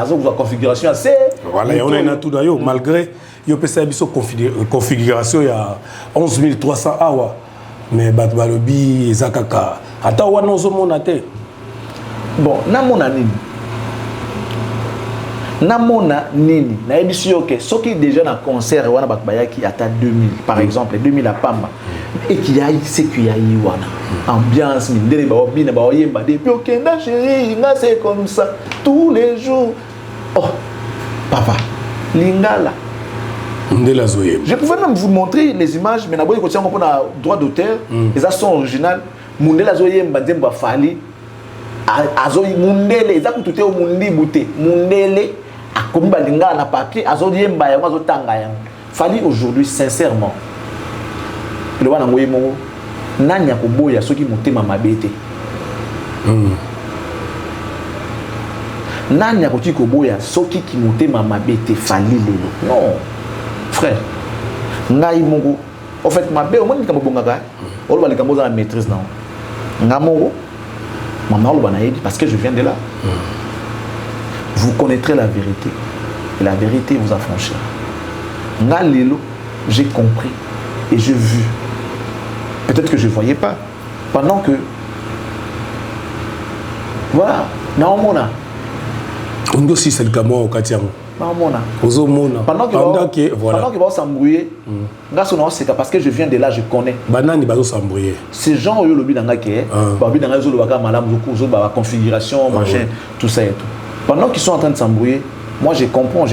azokwa configuration assez. Voilà, on a tout d'ailleurs malgré il y a une configuration, il y a 11 300 awa. Mais Batbalobi, Zakaka. Attends, on a un bon, namona nini. Namona nini. Na émission que ceux qui déjà dans concert wana batbayaki ata 2000 par exemple, 2000 à Pamba. Et qui a ce qu'il y a wana. Ambiance mindele ba obina ba oyemba depuis okenda chérie, nga c'est comme ça tous les jours. Oh, papa, lingala. Je pouvais même vous montrer les images, mais d'abord, il y a un droit d'auteur, les actions originales. Mundele Azoyem Badzemba Fali, Azoy Mundele, ils ont tout au Mundi Bouté, Mundele, Akumba Linga na papier, Azoyem Bayama Zotanga. Fali aujourd'hui, sincèrement, le Wana Moyemo, nani ya koboya soki motema mabe te. Nani ya koki koboya soki ki motema mabe te fali lelo. Non frère, ngai mongo en fait mabe o moni kambo bongaka o ba le kambo za maîtrise na ngamongo maman lo bana yedi parce que je viens de là. Vous connaîtrez la vérité et la vérité vous affranchira. Nga lelo, j'ai compris et j'ai vu. Peut-être que je ne voyais pas. Pendant que voilà, naomona. On aussi c'est le camo au Katiamo. Naomona. Ozomona. Pendant que va s'embrouiller, parce que je viens de là, je connais. Banani bazo s'embrouiller. Ces gens ont eu le but dans la configuration, machin, tout ça et tout. Pendant qu'ils sont en train de s'embrouiller, moi je comprends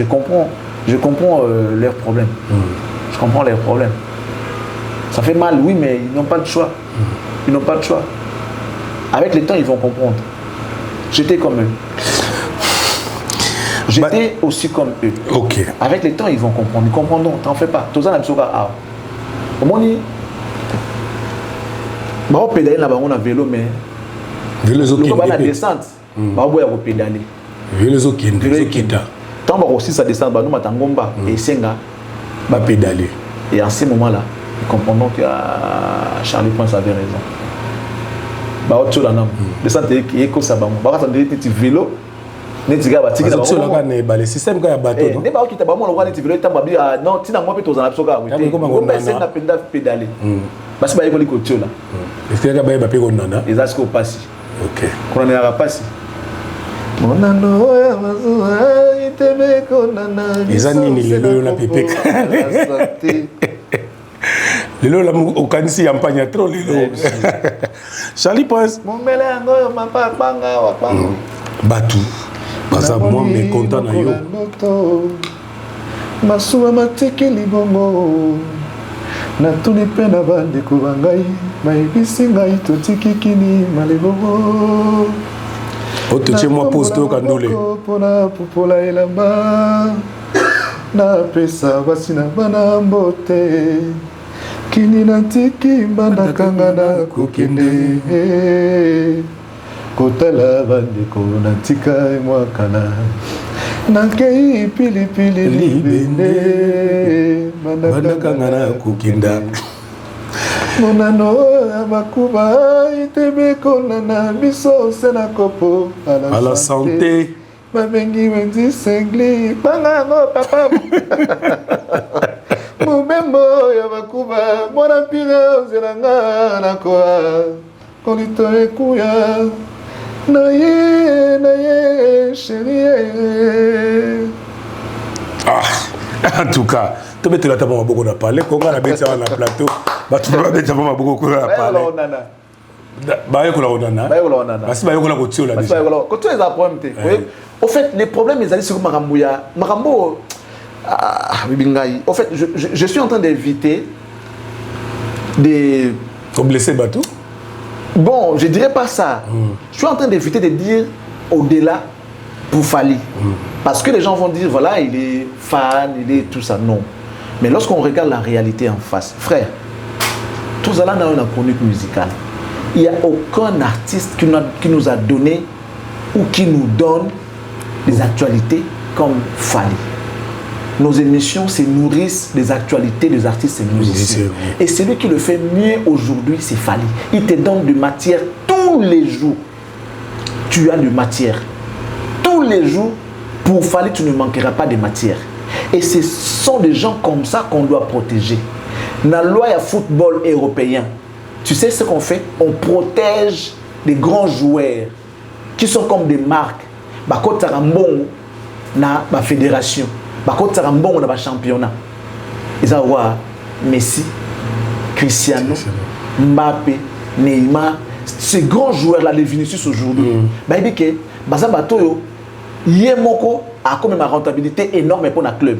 leurs problèmes. Je comprends leurs problèmes. Ça fait mal, oui, mais ils n'ont pas de choix. Ils n'ont pas de choix. Avec le temps, ils vont comprendre. J'étais comme eux. J'étais aussi comme eux. Ok. Avec le temps, ils vont comprendre. Ils comprendront. T'en fais pas. Tout ça, au moins, on pédale là-bas, on a vélo, mais vélo, on a descente. On va pédaler. Vélo, tant que aussi ça descend, nous matangomba et senga va pédaler. Et en ce moment-là, nous comprenons que Charlie Prince avait raison. Bah autre chose là non. Descente qui est comme ça bah ça veut dire que tu vélo, ne tu gars bah tu gars le système gars bateau non. Ne bah qui t'a bah moi on va ne tu vélo tamba bien non tu n'as moi peut aux anapsoka oui. Comme bah c'est na pédaler. Bah c'est bah il faut le là. Est-ce que gars bah pégo nana? Et ça c'est qu'on passe. OK. Qu'on est à passe. Eza nini lelo na pepeka lelo la okanisi ya mpanya trop lelo Charlie Prince momele yango mapa panga wa panga batu baza moi mécontent na yo masuwa matiki libongo na tuni pe na bandeko bangai bayebisi ngai totikikini malebo. Ote chez moi pose to kandole pona popola elamba na pesa basina bana mbote kini na tiki mbanda kanga na kokende kotala bandeko na tika mwakana na kei pilipili libende mbanda kanga na kokenda monano amakuba itebeko na biso sena kopo à la santé babengi wenzi sengli banga ngo papa mubembo ya makuba mwana pira ozeranga na kwa kolito ekuya na ye chérie. En tout cas tu mets la table beaucoup de parler quand on a bêté sur le plateau bah tu vas bêter vraiment beaucoup de parler bah yoko la onana bah si bah yoko la kotio là déjà kotio les problèmes té au fait les problèmes ils allaient sur marambo bibingai au fait je suis en train d'éviter des blessés bateau. Bon, je dirais pas ça. Je suis en train d'éviter de dire au-delà pour Fally. Parce que les gens vont dire, voilà, il est fan, il est tout ça. Non. Mais lorsqu'on regarde la réalité en face, frère, tout ça là dans une chronique musicale, il n'y a aucun artiste qui nous a donné ou qui nous donne des actualités comme Fally. Nos émissions se nourrissent des actualités des artistes et musiciens. Et celui qui le fait mieux aujourd'hui, c'est Fally. Il te donne de matière tous les jours. Tu as de matière. Tous les jours, pour Fally, tu ne manqueras pas de matière. Et ce sont des gens comme ça qu'on doit protéger. Dans la loi football européen, tu sais ce qu'on fait? On protège les grands joueurs qui sont comme des marques. Bakota Rambon, na la fédération. Bakota Rambon, na ba championnat. Ils ont Messi, Cristiano, Mbappé, Neymar. Ces grands joueurs-là, les Vinicius aujourd'hui, il dit que Baza Batoyo, Yemoko a quand même une rentabilité énorme pour le club.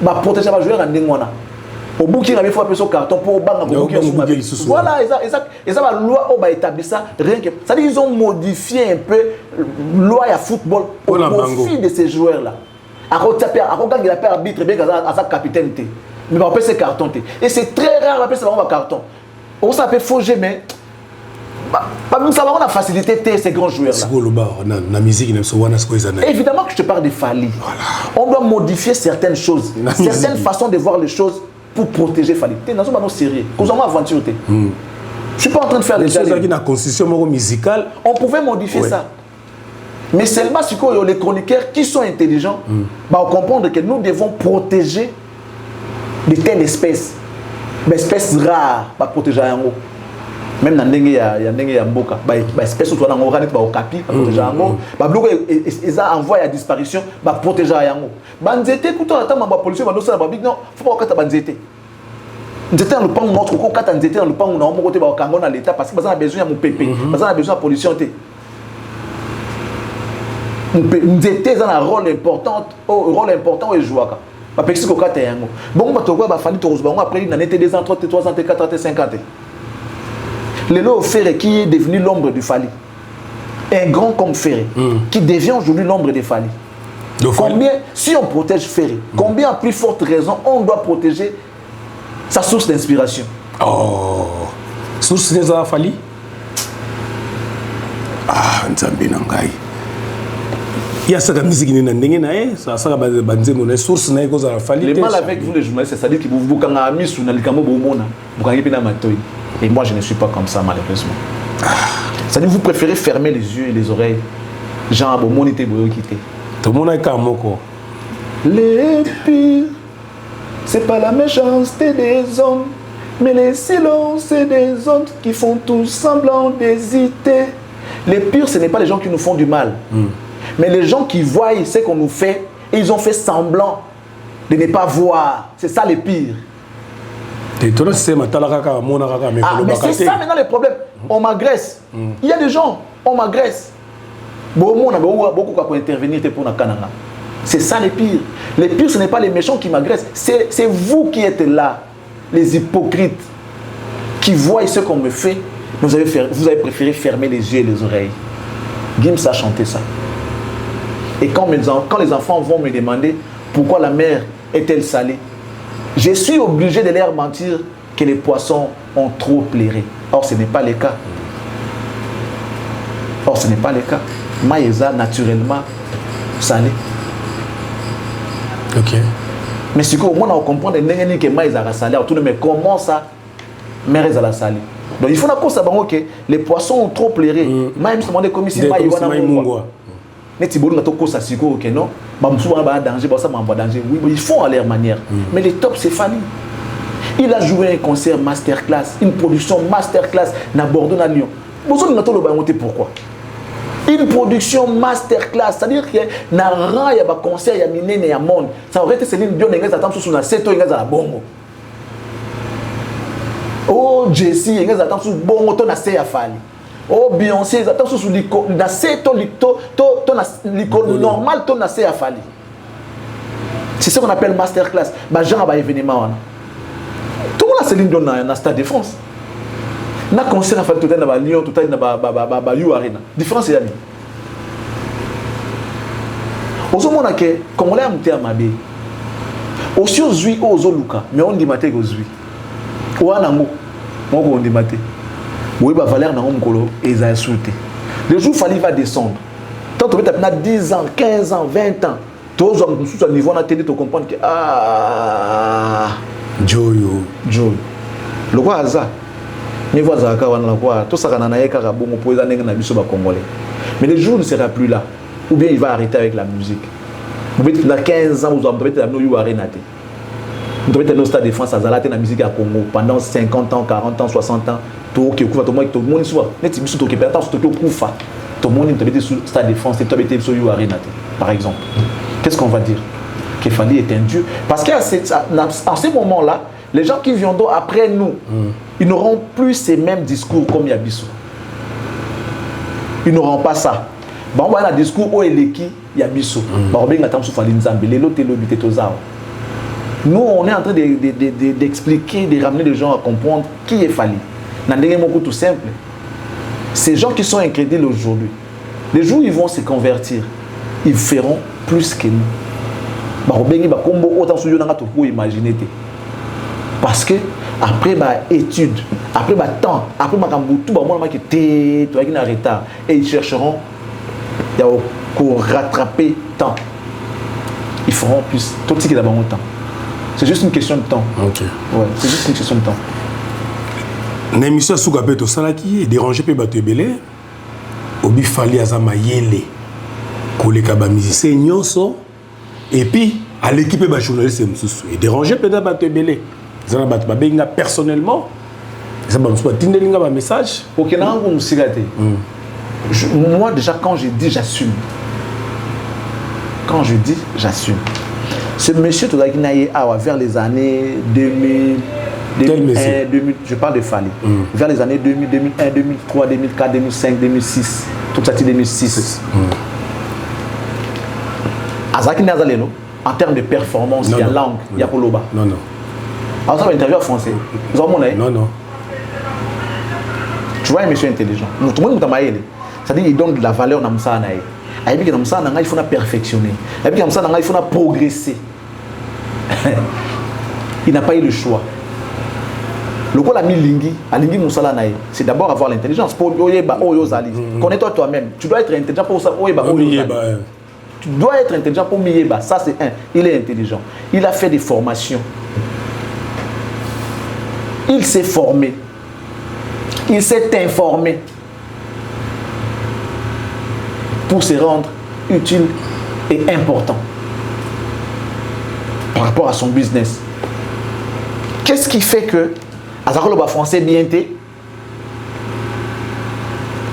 Bah protéger les joueurs en Dengwana. Au bout qu'il avait fait un carton pour Banga. Voilà, ils ont la loi au établi ça. Rien que ça, ils ont modifié un peu la loi à football au profit de ces joueurs-là. À regarder il a fait arbitre bien à sa capitaine. Mais on peut se carton. Et c'est très rare, on va carton. On s'appelle Fogé, mais nous savons qu'on a facilité ces grands joueurs là. Évidemment que je te parle de Fally. Voilà. On doit modifier certaines choses, certaines façons de voir les choses pour protéger Fally. Nous sommes pas sérieux. Nous avons aventure. Je ne suis pas en train de faire des choses qui ont une constitution musicale. On pouvait modifier ça. Mais seulement si les chroniqueurs qui sont intelligents, on comprendre que nous devons protéger de telles espèces. Des espèces rares, protéger un mot. Même dans il y a mboka espèce où on a organique okapi protéger yango ba bloqué ils envoyé à disparition ba protéger yango banzete kuto ata mamba policier ba nosala ba big non faut pas okata banzete nzete dans le pan notre ko kata nzete dans le pan na mo côté ba kango na l'état parce que baza besoin ya mopepe baza besoin de pollution té nzete za un rôle important et jouaka ba pexi ko kata yango bon ba to ko ba fali to bango après il en était 2 ans 3 ans 4 ans 5 ans. Lélo Ferré qui est devenu l'ombre de Fally. Un grand comme Ferré, qui devient aujourd'hui l'ombre de Fally. Combien, si on protège Ferré, combien à plus forte raison on doit protéger sa source d'inspiration? Oh, source de Fally? Ah, Nzambi Nangai. Il y a ça la musique qui est ça la source de Fally. Le mal avec vous les journalistes, c'est-à-dire que vous avez un ami sur le cambo bomona, vous avez un ami. Et moi, je ne suis pas comme ça, malheureusement. C'est-à-dire vous préférez fermer les yeux et les oreilles. Jean Abomonité Boyokité. Tout le monde est comme moi. Les pires, c'est pas la méchanceté des hommes, mais les silences des autres qui font tout semblant d'hésiter. Les pires, ce n'est pas les gens qui nous font du mal, mais les gens qui voient ce qu'on nous fait et ils ont fait semblant de ne pas voir. C'est ça les pires. Ah, mais c'est ça maintenant le problème. On m'agresse. Il y a des gens, on m'agresse. Beaucoup à intervenir pour la Kananga. C'est ça les pires. Les pires, ce n'est pas les méchants qui m'agressent. C'est vous qui êtes là, les hypocrites, qui voient ce qu'on me fait. Vous avez préféré fermer les yeux et les oreilles. Gims a chanté ça. Et quand les enfants vont me demander pourquoi la mer est-elle salée, je suis obligé de leur mentir que les poissons ont trop plairé. Or, ce n'est pas le cas. Maïsa, naturellement, salé. Ok. Mais si au moins on comprend que Maïsa a salé, tout le monde comment ça, Maïsa a salé. Donc il faut que les poissons ont trop plairé. Même si on est commis si Maïsa danger. Oui, ils font à leur manière. Mais les tops, c'est Fally. Il a joué un concert masterclass, une production masterclass à Bordeaux, à Lyon. Pourquoi? Une production masterclass, c'est-à-dire qu'il y a un concert, il y a miné, il y a monde. Ça aurait été Céline Dion, il y a un seto, il y a un bongo. Oh, Jessie, il y a un bongo, il y a un Fally. Oh Beyoncé, attention sur l'icône, normal, ton assez à Fally. C'est ce qu'on appelle masterclass. Bah genre bah événement. Tout le monde a Céline Dion dans Stade de France. Na concert à Fally tout à Lyon, tout à You Arena. Différence c'est ami. Au moment où comme on l'a monté à Mabé, aussi aux Zui aux Zoluka, mais on dit maté aux Zui. Ou à Nango, on dit maté. Oui, bah Valère n'a pas et ils ont insulté. Le jour où Fally va descendre, tant que tu as 10 ans, 15 ans, 20 ans, tu as un niveau de télé, tu comprends que Joyo. Le quoi ça? Mais voilà, tout ça, mais le jour ne sera plus là. Ou bien il va arrêter avec la musique. Vous pouvez être 15 ans, vous avez arrêté. Vous avez été au Stade de France, à la musique à Congo pendant 50 ans, 40 ans, 60 ans. Tout le monde soit tout le monde est sur le Stade de France et tout le monde est sur You Arena, par exemple. Qu'est-ce qu'on va dire? Que Fally est un dieu. Parce qu'à ce moment-là, les gens qui viendront après nous, ils n'auront plus ces mêmes discours comme Yabiso. Ils n'auront pas ça. On va avoir un discours où il est qui Yabiso. Nous, on est en train d'expliquer, de ramener les gens à comprendre qui est Fally. Tout simple. Ces gens qui sont incrédules aujourd'hui, les jours où ils vont se convertir, ils feront plus que nous. Parce que après étude, après temps, après tout le monde qui est en retard. Et ils chercheront pour rattraper temps. Ils feront plus. Tout ce qui est là-bas temps. C'est juste une question de temps. Ok. Ouais, c'est juste une question de temps. L'émission Soukapé to Salaki est dérangé par Bato Ebele. Obi Fali Azama Yele. Koleka ba musicien nyonso. Et puis à l'équipe ba journaliste est dérangé par Bato Ebele. Zana Bato Babenga personnellement. Ça va me tindelinga ba message. Ok, na ngo musigate. Moi déjà quand je dis j'assume. Quand je dis j'assume. Ce monsieur Todakinaye vers les années 2000, 2000, je parle de Fali. Vers les années 2000, 2001, 2003, 2004, 2005, 2006. Tout ça, 2006. Azaki Nazaleno, en termes de performance, il y a langue, il y a Koloba. Non, non. Alors ça va interview en français. Vous avez mon avis? Non, non. Tu vois un monsieur intelligent. Tout le monde c'est-à-dire qu'il donne de la valeur dans Moussa Anaï. Il faut perfectionner. Il faut progresser. Il n'a pas eu le choix. Le coup, c'est d'abord avoir l'intelligence. Connais-toi toi-même. Tu dois être intelligent pour ça. Tu dois être intelligent pour Miyeba. Ça, c'est un. Il est intelligent. Il a fait des formations. Il s'est formé. Il s'est informé pour se rendre utile et important par rapport à son business. Qu'est-ce qui fait que Azakoloba français bien té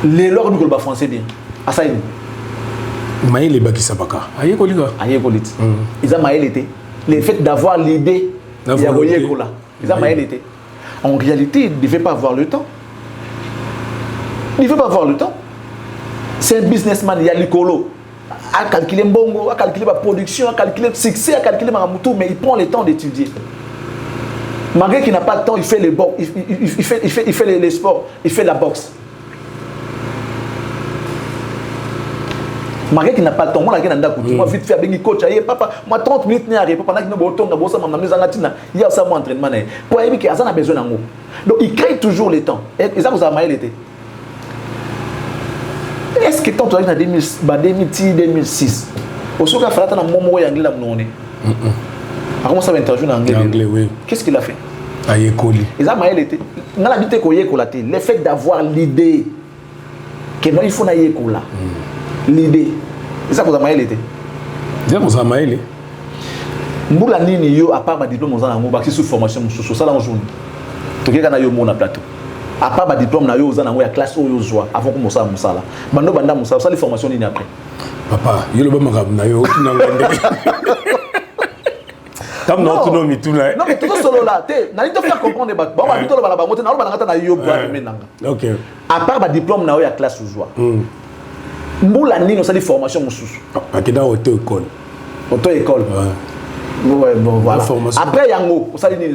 les lors du Koloba français bien Asaïd Maïle Bakisabaka aye kolika aye kolit ils ont maïle été le fait d'avoir l'idée il y a goyé kola ils ont maïle été en réalité il ne devait pas avoir le temps. Il ne veut pas avoir le temps. C'est un businessman, il y a l'écolo. À calculer Mbongo, à calculer ma production, à calculer le succès, à calculer ma moutou, mais il prend le temps d'étudier. Malgré qu'il n'a pas le temps, il fait les box, il fait les sports, il fait la boxe. Malgré qu'il n'a pas le temps, moi, moi vite fait avec coach, papa, moi 30 minutes n'est arrivé, pendant qu'il n'a pas le temps, il y a ça mon entraînement. Pour éviter qu'il a besoin d'un mot. Donc il crée toujours le temps. Et ça vous a maillé l'été. Est-ce que quand tu as dit en 2006, au soir, il a fait un moment où il a anglais. Comment ça va intervenir en anglais? Oui. Qu'est-ce qu'il a fait? Il a maillé l'été. Le fait d'avoir l'idée que non, il faut naïe kola. L'idée. C'est ça que vous avez maillé l'été. C'est ça que vous avez maillé. Mboula nini yo à part ma diplôme aux années où sous formation sous ça dans journée. Tu sais qu'on a eu mon plateau. À part ma diplôme na yo aux années où classe où yo joie avant que Moussa là. Bando banda Moussa ça les formations ni après. Papa, yo le ba magab na yo nangende. Comme non autonomie tout là. Non mais tout solo là, na te faire comprendre ba ba bito ba ba moté na ba ngata na yo bois menanga. OK. À part ma diplôme na yo classe où joie. Mboula nini ça les formations mususu. Akida auto-école. Auto-école. Ouais, bon, voilà. Après, Yango, vous savez,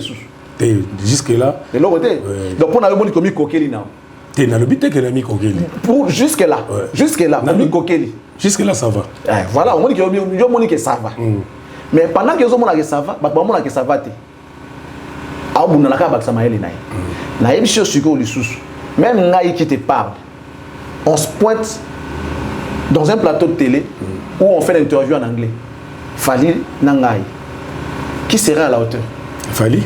jusque-là. De l'autre côté. Donc, on a eu mon commis Kokeli. Tu es le que l'ami Kokeli. Jusque-là. Jusque-là, commis Kokeli. Jusque-là, ça va. Voilà, on dit que ça va. Mais pendant que vous avez ça va, vous avez ça va. Vous avez ça va. Vous avez ça va. Même Ngaï qui te parle, on se pointe dans un plateau de télé où on fait l'interview en anglais. Fali Nangaï. Qui sera à la hauteur? Fali.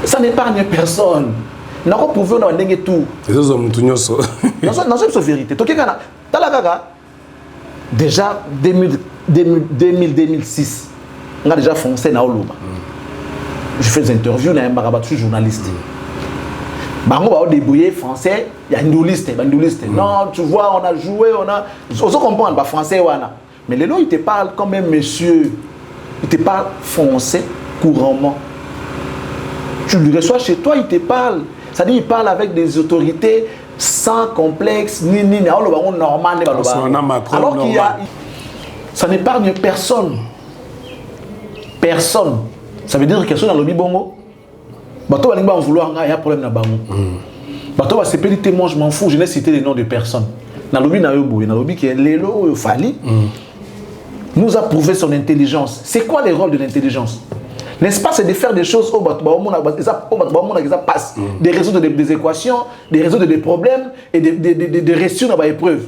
Ça n'épargne personne. Nous pouvons nous donner tout. C'est ça, c'est vérité. Déjà 2000-2006, on a déjà foncé dans Oluba. Je fais des interviews, je suis journaliste. Bango débrouillé français, il y a une liste. Non, tu vois, on a joué, on a. On comprend pas français, mais les gens ils te parlent comme un monsieur. Il te parle français couramment. Tu le reçois chez toi, il te parle. C'est-à-dire il parle avec des autorités sans complexe, ni normal. Alors qu'il y a. Ça n'épargne personne. Personne. Ça veut dire que personne dans le Bibongo. Bato va vouloir, il y a un problème là-bas. Bato va se péter, moi je m'en fous, je n'ai cité les noms de personnes. Dans le lobby qui est Lélo Fali nous a prouvé son intelligence. C'est quoi les rôles de l'intelligence? N'est-ce pas? C'est de faire des choses au passe, de résoudre des équations, de résoudre des problèmes et de réussir dans l'épreuve.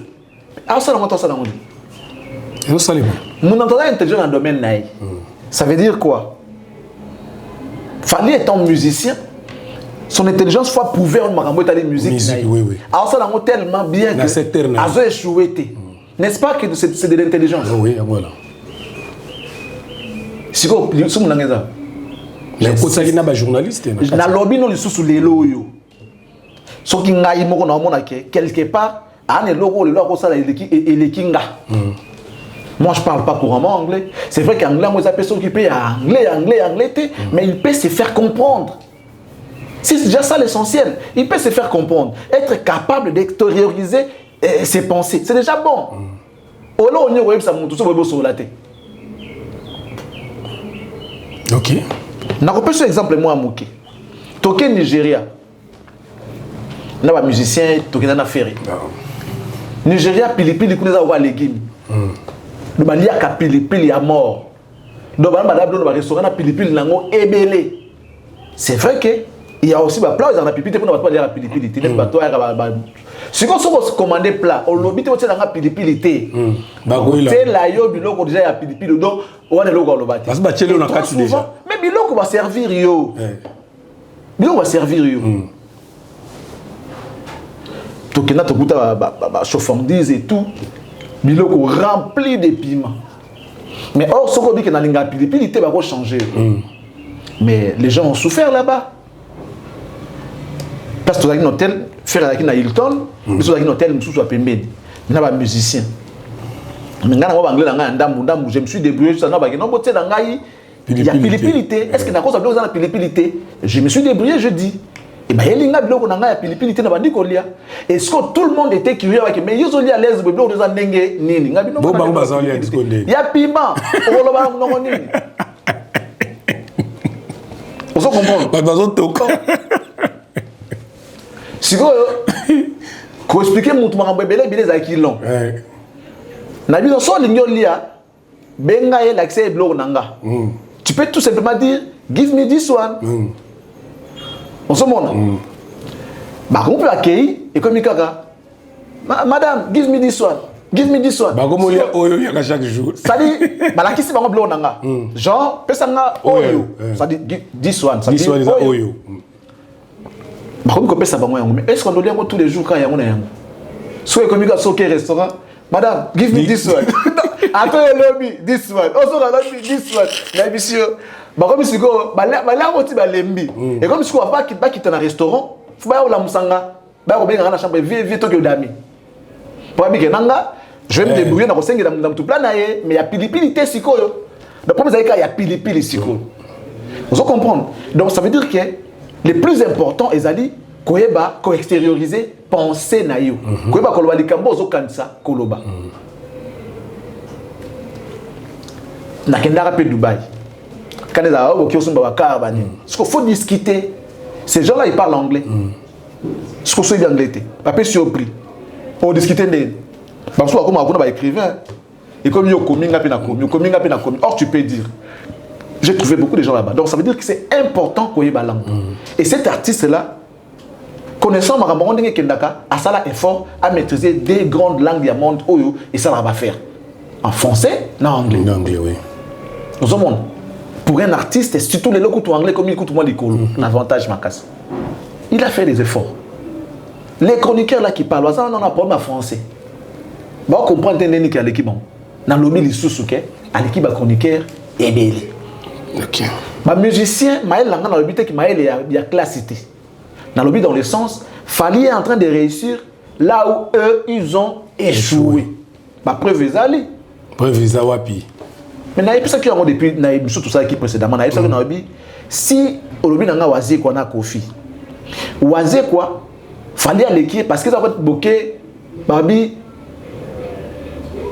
Alors ça, on entend ça dans mon livre. Mon entendant intelligent dans le domaine, ça veut dire quoi? Fallait étant musicien, son intelligence fois pouvait en musique. Oui. Alors ça, on tellement bien que Azo échoué. N'est-ce pas que c'est de l'intelligence? Oui, voilà. Si vous avez un mais journaliste. Na lobby non lisusu lelo yo. Soki ngai moko na mona ke quelque part ane logo le logo ça elekinga. Moi je parle pas couramment anglais. C'est vrai qu'anglais moi ça peut s'occuper anglais mais il peut se faire comprendre. C'est déjà ça l'essentiel. Il peut se faire comprendre, être capable d'extérioriser ses pensées. C'est déjà bon. Olo on y ça monte so sur la tête. OK. Je vais un exemple moi Mouké. Toké Nigeria. Na ba musicien toké na ferry. Nigeria pilipili kuneza wa légumes. Le balia ka pilipili à mort. Do ba madame ba restaurant na pilipili nango ebele. C'est vrai que il y a aussi ba plat dans la pilipili pour na pas dire la pilipili, tu ba toi ba si on se commande plat, on lobby te na pilipili té. C'est la yo biloko déjà ya pilipili donc on est logo lobati. Parce que ba tchelo na kati déjà. Mais biloko va servir yo. Biloko va servir yo. Tokena tokuta ba chauffandise et tout. Biloko rempli de piments. Mais or ce qu'on dit que na linga pilipili té va changer. Mais les gens ont souffert là-bas. Parce que dans un hôtel, faire avec na Hilton, mais dans un hôtel nous soit pembeni. Na ba musicien. Mais ngana wa anglais na ndambu, je me suis débrouillé ça na ba non boté na ngai. Il y a pilipilité. Est-ce que na cause de la pilipilité? Je me suis débrouillé, je dis. Et bien, il y a biloko na ngai pilipilité na bandi kolia. Est-ce que tout le monde était curieux avec mais yozoli à l'aise bébé de za ndenge nini? Ngabi non. Bon ba bazali à disconde. Il y a piment. On lo ba non nini. On se comprend. Ba bazo toko. Si vous expliquer mon makambo ebele ebele za ki long. Na biso so linyo lia benga ye l'accès blog nanga. Tu peux tout simplement dire give me this one. On se montre. Bah on peut accueillir et comme kaka. Madame, give me this one. Give me this one. Bah comme il y a oyo ya chaque jour. Ça dit bah la kisi bango blog nanga. Genre pesanga oyo. Ça dit this one, ça dit oyo. Bah comme kopesa bango yango mais est-ce qu'on doit dire tous les jours quand yango na yango? Soit comme il so restaurant. Madame, give me this one. Après le lobby, this one. Also la lobby, this one. Mais monsieur, bah comme si go, bah là on dit bah lembi. Et comme si on va pas quitter un restaurant, faut pas la musanga, bah on bien dans la chambre, viens toi que dami. Pour bien que nanga, je vais me débrouiller dans cinq dans tout plan naé, mais il y a pilipilité siko yo. Le problème c'est qu'il y a pilipili siko. Vous comprenez? Donc ça veut dire que le plus important est d'aller koyeba ko extérioriser penser na yo. Koyeba koloba likambo zo kanisa koloba. Na kenda rapé Dubaï. Quand les Arabes qui sont dans car bani. Ce qu'il faut discuter. Ces gens-là ils parlent anglais. Ce qu'il faut dire anglais. Pas peu surpris. On discuter des parce que comme on a écrivain et comme yo kominga pe na komi. Or tu peux dire j'ai trouvé beaucoup de gens là-bas. Donc ça veut dire que c'est important qu'on y ait langue. Et cet artiste-là, connaissant Maramon Kendaka, a ça l'effort à maîtriser des grandes langues du monde et ça va faire. En français, en anglais. En anglais, oui. Nous avons pour un artiste, surtout les locaux anglais comme il écoute moi l'école, un avantage ma casse. Il a fait des efforts. Les chroniqueurs là qui parlent, ça on a un problème en français. Bon, on comprend qu'il y a l'équipe. Dans le milieu sous-souké, à l'équipe chroniqueur est belle. OK. Ma musicien, Maël Langa dans le but que Maël il y a classité. Dans le but dans le sens, Fali est en train de réussir là où eux ils ont échoué. Ma preuve est allée. Preuve est wapi. Mais na episa qui a depuis na émission tout ça qui précédemment na episa na bi si olobi nanga wazi quoi na Kofi. Wazi quoi? Fali à l'équipe parce que ça va être bloqué babi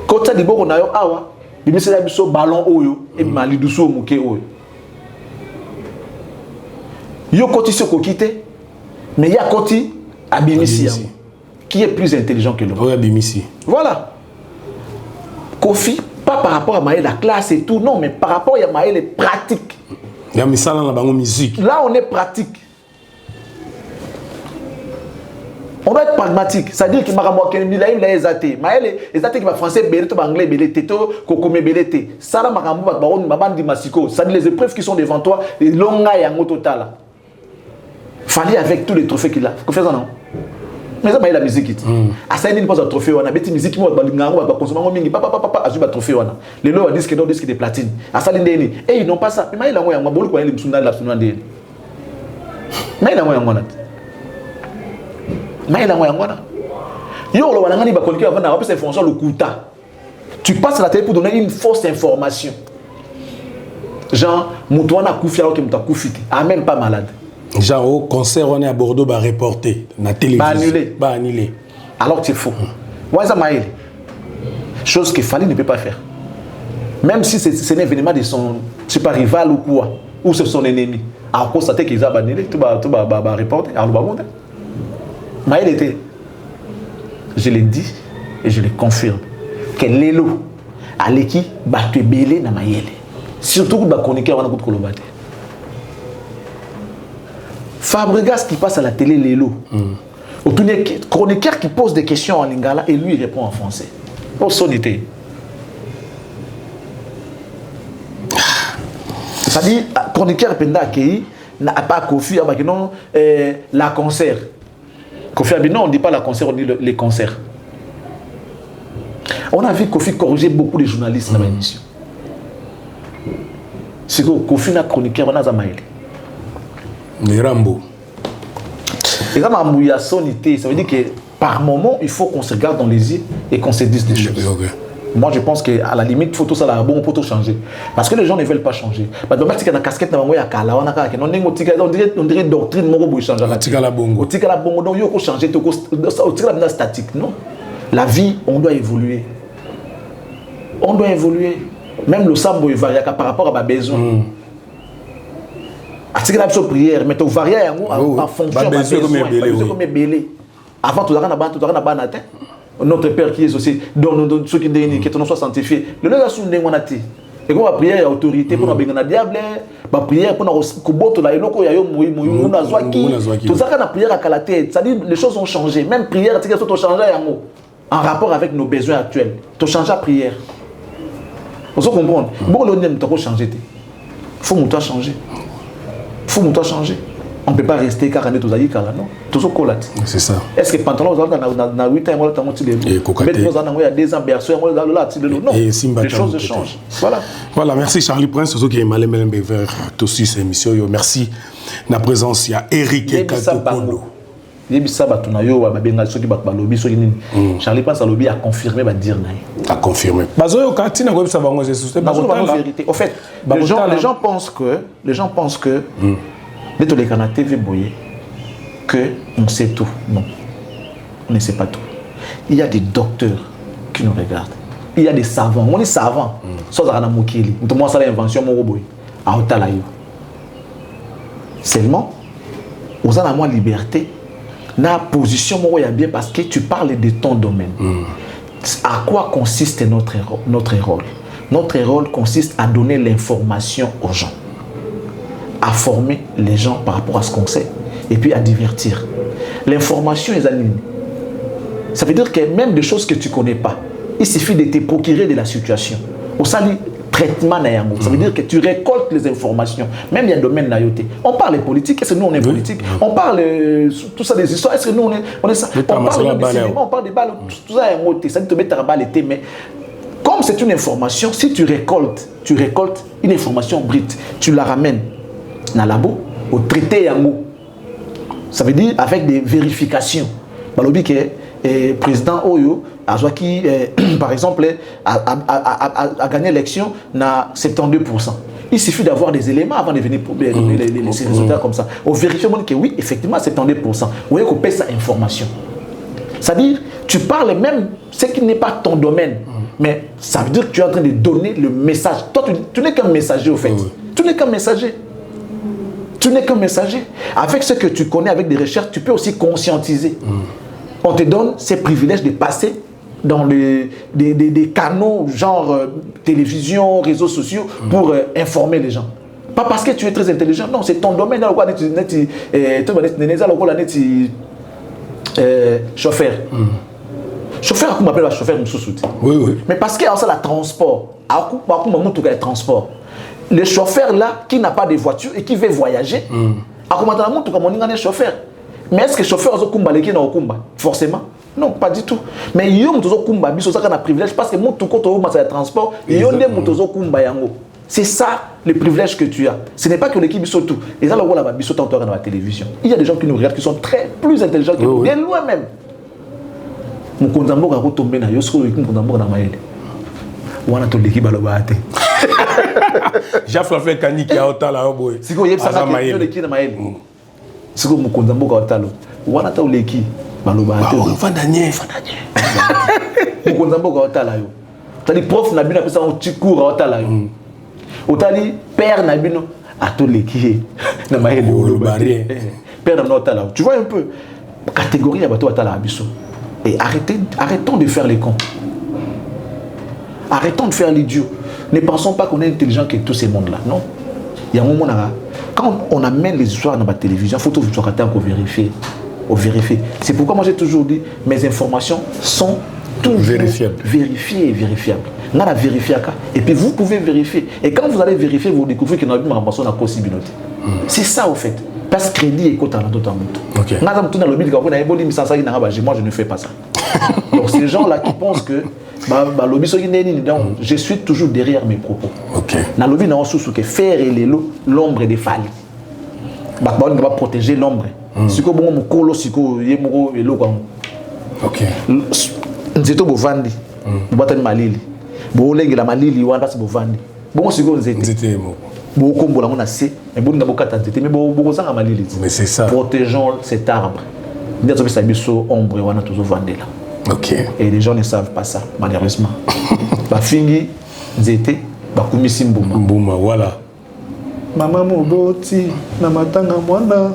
kota diboko na yo awa. Bimisela biso ballon oyo et mali duso moké oyo. Yo koti se kokite mais ya koti abimisi yango qui est plus intelligent que l'autre. Abimisi. Voilà. Kofi pas par rapport à Maël la classe et tout non mais par rapport à Maël les pratiques. Il y a mis ça dans la musique. Là, on est pratique. On doit être pragmatique. C'est-à-dire qu'il m'a ramené les athées. Les athées qui va français, anglais, ça, c'est-à-dire les épreuves qui sont devant toi, les longues et total. Fallait avec tous les trophées qu'il a. Faut faire ça, non? Mais ça, c'est la musique. À ça, il n'y a pas de trophée. On a des musiques qui vont consommer un trophée. Les lois disent que non, disques de platine. À ça, et ils n'ont pas ça. Mais il y a un peu de mais il y a un tu passes à la télé pour donner une fausse information. Genre, Moutouana Koufi alors que Moutouana Koufi. Ah, même pas malade. Genre, au concert, on est à Bordeaux, bah reporté. La télévision. Bah annulé. Alors que c'est faux. Ouais, ça m'a aidé. Chose que Fali ne peut pas faire. Même si c'est un événement de son, je sais pas, rival ou quoi, ou c'est son ennemi. Alors, constater qu'ils ont annulé, tout va reporter. Alors, bah, Maël était, je l'ai dit et je le confirme, que l'élo, à l'équipe, tu es belé dans Maël. Surtout que tu chroniqueur, on a beaucoup de colobate. Fabregas qui passe à la télé, l'élo. Chroniqueur qui pose des questions en lingala et lui il répond en français. Pour sonité. C'est-à-dire, chroniqueur Penda Kei n'a pas Kofi, non, la concert. Kofi non, on ne dit pas la concert, on dit les concerts. On a vu Kofi corriger beaucoup de journalistes dans l'émission. C'est que Kofi n'a chroniqué, on a Zamaïl. Les Rambo. Et ça veut dire que par moment, il faut qu'on se regarde dans les yeux et qu'on se dise des choses. Okay. Moi, je pense qu'à la limite, il faut tout ça là, bon, pour tout changer. Parce que les gens ne veulent pas changer. On dirait doctrine, on changer. On doit changer, on statique. Non. La vie, on doit évoluer. On doit évoluer. Même le sambo, il varie par rapport à mes besoins. Tu as une prière, mais tu varies en fonction de mes besoins. Avant, tu as notre Père qui est aussi dans ceux qui sont sanctifiés. Le lieu de et quand la prière est autorité pour la diable, la prière pour la tout ça, la prière à la tête, c'est-à-dire les choses ont changé. Même prière, tu as changé en rapport avec nos besoins actuels. Tu as changé la prière. Vous comprenez? Bon, le tu as changé. Il faut que tu changer. Il faut que tu changer. On ne peut pas rester 40 ans, non. Tout ça, c'est ça. Est-ce que pantalon, dans 8 ans, on a il y a 2 ans, berceau, non. Les choses changent. Voilà, merci Charlie Prince, qui est malin vers aussi cette émission. Merci. La présence, il y a Eric Katopolo. Charlie Prince a confirmé, va dire. A confirmé. Au fait, les gens pensent que dès les Canadiens TV boyer que on sait tout. Non, on ne sait pas tout. Il y a des docteurs qui nous regardent. Il y a des savants. On est savants. Soit dans la mokili. On commence à l'invention mon robot. À Otalayo. Seulement, on a moins liberté. Na position moi bien parce que tu parles de ton domaine. À quoi consiste notre rôle? Notre rôle consiste à donner l'information aux gens, à former les gens par rapport à ce qu'on sait et puis à divertir. L'information est anonyme. Ça veut dire que même des choses que tu ne connais pas, il suffit de te procurer de la situation. Au sali traitement nayango. Ça veut dire que tu récoltes les informations. Même il y a un domaine nayoté. On parle de politique, est-ce que nous on est politique? On parle tout ça des histoires, est-ce que nous on est ça? On parle de cinéma, on parle de balles, tout ça est moté. Ça dit te mettre à balle été, mais comme c'est une information, si tu récoltes une information brute, tu la ramènes dans le labo, au traité yango. Ça veut dire avec des vérifications. Balobi que le président Oyo qui, par exemple, a gagné l'élection à 72%. Il suffit d'avoir des éléments avant de venir pour les résultats comme ça. On vérifie que oui, effectivement, 72%. Vous voyez qu'on paie sa information. C'est-à-dire, tu parles même ce qui n'est pas ton domaine, mais ça veut dire que tu es en train de donner le message. Toi, tu n'es qu'un messager, au fait. Tu n'es qu'un messager. Tu n'es qu'un messager. Avec ce que tu connais, avec des recherches, tu peux aussi conscientiser. On te donne ces privilèges de passer dans des canaux genre télévision, réseaux sociaux pour informer les gens. Pas parce que tu es très intelligent, non, c'est ton domaine. Chauffeur. Chauffeur, on m'appelle chauffeur Moussoussouti. Oui, oui. Mais parce qu'il y a ça, le transport. Transport. Le chauffeur là, qui n'a pas de voiture et qui veut voyager, chauffeur. Mais est-ce que le chauffeur a forcément? Non, pas du tout. Mais il y a un privilège parce que le transport, il y a un c'est ça le privilège que tu as. Ce n'est pas que l'équipe soit tout. Et ça, on a dans la télévision. Il y a des gens qui nous regardent qui sont très plus intelligents que nous, de loin même. Mon condambo a retombé dans Yosko et mon condambo dans Maël. On a tout l'équipe à l'obate. J'ai fait Kani qui a autant la boy. Si vous avez ça, il y a l'équipe dans Maël. Si vous avez mon condambo à autant, on a tout l'équipe à l'obate. Fandanier. Mon condambo à autant là. Tu as des profs n'a bien appelé ça un petit cours à autant là. Otali père Nabino a tout l'équipe na maïle père na otala. Tu vois un peu catégorie à bateau atala abisso. Et arrêtons de faire les cons. Arrêtons de faire l'idiot. Ne pensons pas qu'on est intelligent que tous ces mondes là. Non. Il y a un moment là quand on amène les histoires dans la télévision, il faut tout vérifier. C'est pourquoi moi j'ai toujours dit mes informations sont toujours vérifiées et vérifiables. On a vérifié et puis vous pouvez vérifier. Et quand vous allez vérifier, vous découvrez que notre information n'a pas possibilité. C'est ça au fait. Parce que crédit est côté à l'autre. Moi je ne fais pas ça. Donc ces gens là qui pensent que je suis toujours derrière mes propos. Dans le lobby, on a que faire et l'ombre des falles. On va protéger l'ombre. Si vous avez un colo, si vous avez un colo, ok. Nzeto bovandi, bobatani malili. Bolengi la malili wanda si bovandi. Bongo siko nzete. Bo kombola mona se, mais bon ndabokata nzete, mais bo zanga malili. Mais c'est ça. Protégeons cet arbre. Ndiazo bisa biso ombre wana tozo vandela. OK. Et les gens ne savent pas ça malheureusement. Ba fingi nzete, ba kumisi mbuma. Mbuma voilà. Mama moboti na matanga mwana.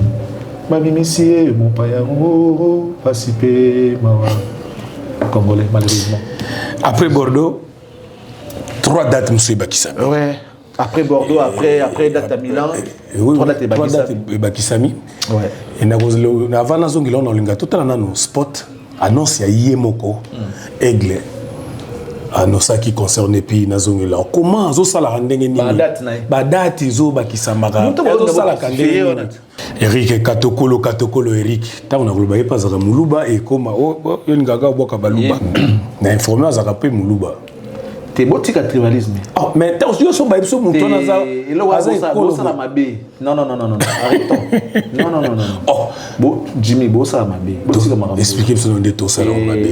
Mamimisie mon payango pasipe mawa. Congolais, malheureusement. Après Bordeaux, 3 dates, M. Bakissami. Ouais. Après Bordeaux, après date à Milan, 3 dates et Bakissami. Ouais. Et avant la zone, on a eu tout un spot, annonce à Yemoko, Aigle. Annonce qui concerne puis na zone là. Comment ça la rendre ni? Date zo Bakissama. Ça la kandé. Eric Katokolo Eric ta on a volé pas za Muluba et comme yo ngaga boka baluba na informé za rapé Muluba te botika tribalisme mais ta aussi so ba biso muto na za bosa la mabe non arrêtons non oh bo Jimmy bosa la mabe botika mabe expliquer ça de tout ça la mabe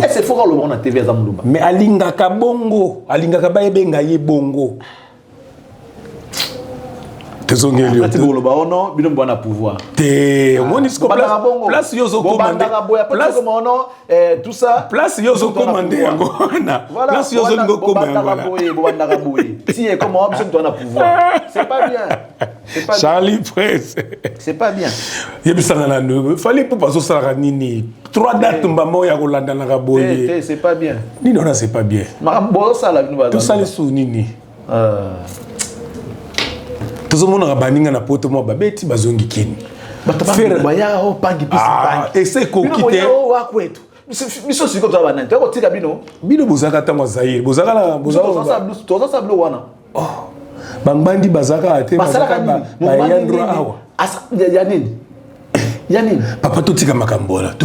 c'est fort le on a TV za Muluba mais alingaka bongo alingaka ba ebenga ye bongo Tezongelio. Ati bolo ba ono bino mbona pouvoir. Te on dit place yozo commander. Place comme ono tout ça. Place yozo commander yango na. Place yozo ngo commander. Bobanda boye. Si et comment option toi na pouvoir. C'est pas bien. Charlie Presse. C'est pas bien. Yebisana na no. Fallait pour pas ça la nini. 3 dates mbamo ya kolanda na boye. C'est pas bien. Ni non c'est pas bien. Makambo ça la bino ba. Tout ça les sous nini. Tout le monde a baninga na poto mo babeti bazongi kini. Faire baya o pangi pisi pangi. Et c'est ko kité. O wa kwetu. Miso siko za banana. Toi tika bino. Bino bozaka tango zaire. Bozaka la bozaka. Toza sablo wana. Oh. Bangbandi bazaka ate bazaka ba yandro awa. Asa ya nini? Ya nini? Papa totika makambola.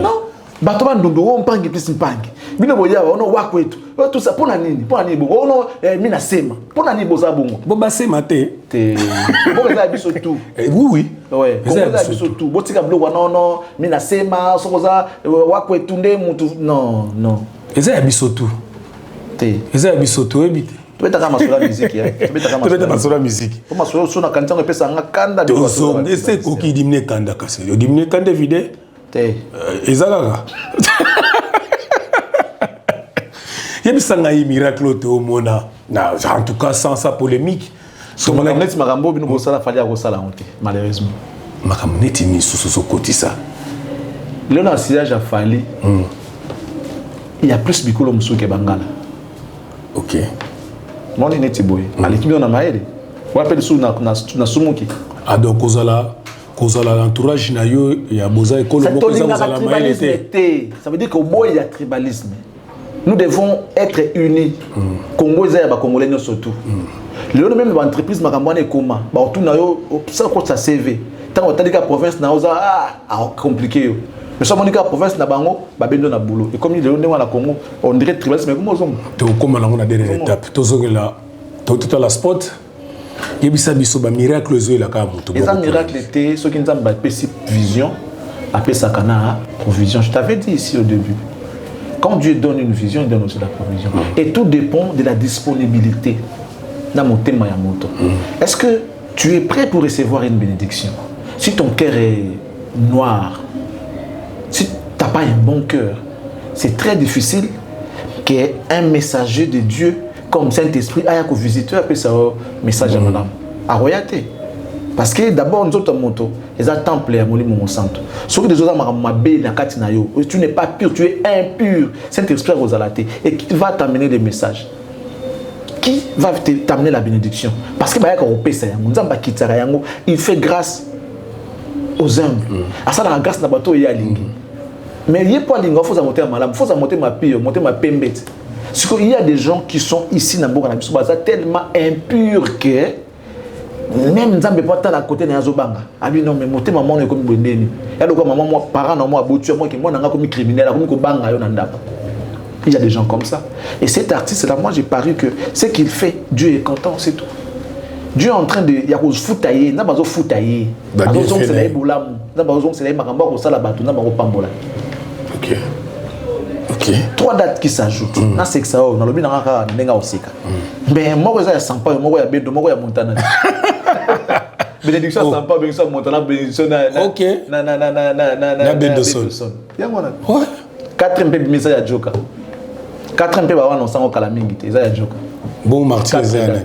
Non. Bato bandundu o mpangi pisi mpangi. Bino boya ono wa kwetu. Tout ça pona nini bongo ono mina sema pona nini boza bongo boba sema te bongo za biso tout oui ouais za biso tout botika blo wana ono mina sema sokoza wakwe tunde mutu non eza biso tout te eza biso tout ebite tubeta kama sura musique tubeta kama sura musique kama sura kantango pesa nga kanda de so ese ko ki dimne kanda kasi dimne kanda vide te eza kaka Yebisanga yi miracle au mona na en tout cas sans sa polémique so mon net makambo bino bosala fali akosala honte malheureusement makamneti ni soso kotisa le na sillage a fali il y a plus bikolo musuke bangala OK Moi, on est Tiboy. À l'équipe, on a maïdé. On appelle sous na sumuki. Ah, donc, l'entourage, il y a Boza et Kolo. Ça veut dire qu'au moins, il y a tribalisme. Nous devons être unis. Congo, il y a des Congolais surtout. Le même entreprise, Makamwane Koma, tout ça coûte sa CV. Tant que la province n'a pas compliqué. Mais si on dit que la province n'a pas de boulot. Et comme il y a la Congo, on dirait tribalisme. Mais comment tu es comme on a dernière étape. Tu es la spot. Il y a un miracle. Et ça, miracle était ce qui nous a vision. Appelé Sakana provision. Je t'avais dit ici au début. Quand Dieu donne une vision, il donne aussi la provision. Et tout dépend de la disponibilité. Est-ce que tu es prêt pour recevoir une bénédiction? Si ton cœur est noir, si tu n'as pas un bon cœur, c'est très difficile qu'un messager de Dieu comme Saint-Esprit aille au visiteur et ça message à madame. À royauté. Parce que d'abord, nous autres, les temples et mon centre. Sauf que les autres, tu n'es pas pur, tu es impur. Saint-Esprit Rosalate. Et qui va t'amener des messages? Qui va t'amener la bénédiction? Parce que il fait grâce aux humbles. À ça, la grâce n'a pas tout été mais il y a pas il faut monter malade, il faut monter ma pire, monter ma pembette. Il y a des gens qui sont ici dans le tellement impurs que même Nzambe pas tant à côté de Azobanga. Ah oui non mais monter maman est comme bondeni. Il y a donc maman moi parents non moi boutu moi qui moi nanga comme criminel comme ko banga yo nanda. Il y a des gens comme ça. Et cet artiste là, moi j'ai paru que ce qu'il fait, Dieu est content, c'est tout. Dieu est en train de il y a foutailler, n'a pas foutailler. Bazon c'est la ebolam, n'a pas c'est la makamba ko sala batu n'a pas pambola. OK. OK. 3 dates qui s'ajoutent. Na c'est que ça on a lobi na ka ndenga osika. Mais moi ça sent pas, moi ya bedo, moi ya montana. Bénédiction sent pas bénédiction montana bénédiction na. OK. Na bedo son. Ya mona. Ouais. 4 MP message ya Joka. 4 MP ba wana sango kala mingi te, eza ya Joka. Bon Martin Zana.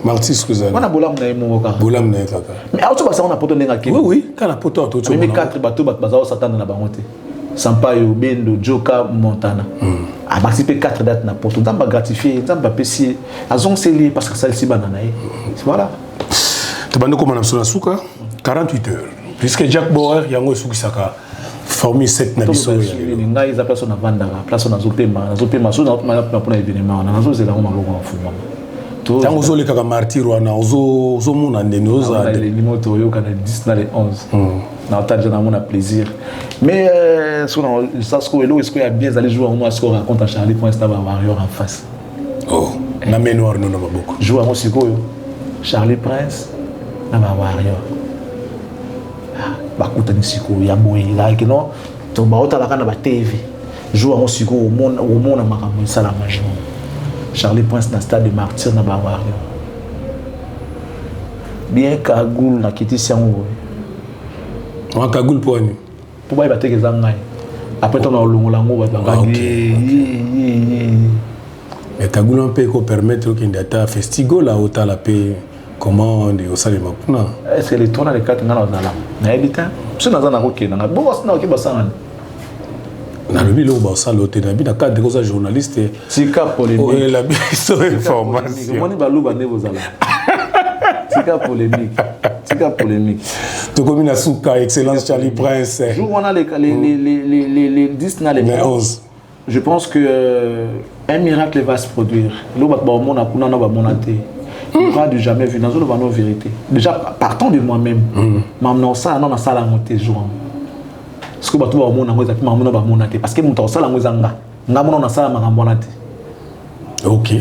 Martin Skuzana. Wana bolam na emo kaka. Bolam na kaka. Mais auto ba ça on a poto ndenga kini. Oui, kana poto auto. Mais 4 bateau bazao satana na bango te. Sampaio, Bendo, Joka, Montana. A participé 4 dates na poto. Nzamba gratifié, nzamba apprécié. Azon seli parce que ça ici banana. Voilà. Tu bando comme na souka 48 heures. Puisque Jack Bauer yango sukisaka formé 7 na biso. Nga ils appellent ça na vanda, place na zopema so na pour événement. Na zo zela ngoma ngoma fuma. Tango zo le kaka martyr wana zo mona ndenoza. Les moto yo kana 10 na les 11. Na tadja na mon plaisir. Mais sur ça ce que est-ce qu'il y a bien aller jouer moi ce qu'on raconte à Charlie Prince na Warrior en face. Oh, na mémoire non na beaucoup. Jouer moi siko yo. Charlie Prince na Warrior. Bakuta ni siko ya boy là que non to ba ota la kana ba TV. Jouer moi siko au monde na makambo sala major. Charlie Prince na stade de Martyr na Warrior. Bien Kagoul na kiti siango. On Kagoul poani. Pour ba bateke zangai. Après on a longolango ba bangi. Mais Kagoul on peut permettre qu'il data festival là ota la paix comment on dit au salé makuna. Est-ce que les tourna les 4 ngala zala. Na ebita. Ce na zana ko kena. Bon wasna ko basanga. Na le bilo ba sala hotel na bi na cadre de journaliste. Sika polémique. Oh la biso information. Moni baluba ne bozala. Sika polémique. Tu comme na souka excellence Charlie Prince. Jour on a les 10 na les 11. Je pense que un miracle va se produire. Lo ba monde na kuna na ba monate. Il va de jamais vu dans une vérité. Déjà partant de moi-même. Maintenant ça non na sala monter jour. Parce que bato ba monde na ngoza ki mamona ba monate parce que muta sala ngoza nga. Nga mona na sala makambo na te. OK.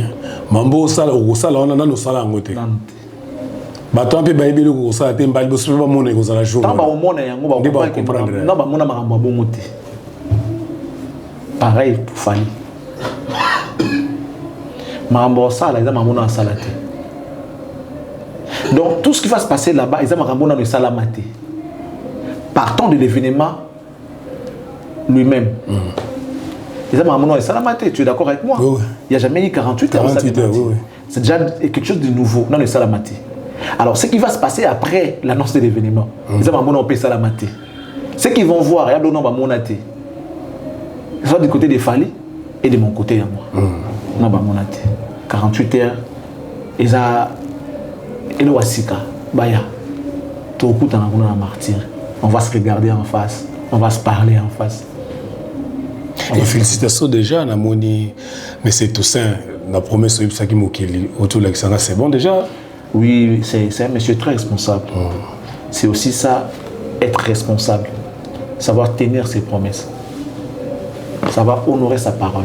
Mambo sala o sala on a no sala ngote. Bato ampe ba ebelo ko sala te mbali bo so ba mona ko sala jour. Tamba o mona yango ba comprendre. Na ba mona makambo bongo te. Pareil pour Fanny. Mambo sala eza mamona sala te. Donc tout ce qui va se passer là-bas, ils ont ramené dans le salamate. Partant de l'événement lui-même. Ils ont ramené dans le salamate. Tu es d'accord avec moi? Oui. Il n'y a jamais eu 48 heures. Oui. C'est déjà quelque chose de nouveau dans le salamate. Alors ce qui va se passer après l'annonce de l'événement, ils ont ramené dans le salamate. Ce qu'ils vont voir, il y a des gens qui soit du côté de Fali et de mon côté à moi. Non, bah monate. 48 heures. Et ça, et le Wasika, Baya, tout le temps, on a un martyr. On va se regarder en face, on va se parler en face. Et félicitations déjà, Namoni, mais c'est Toussaint, la promesse de Ipsaki Mokili, autour de l'Alexandra, c'est bon déjà? Oui, c'est un monsieur très responsable. C'est aussi ça, être responsable, savoir tenir ses promesses, savoir honorer sa parole.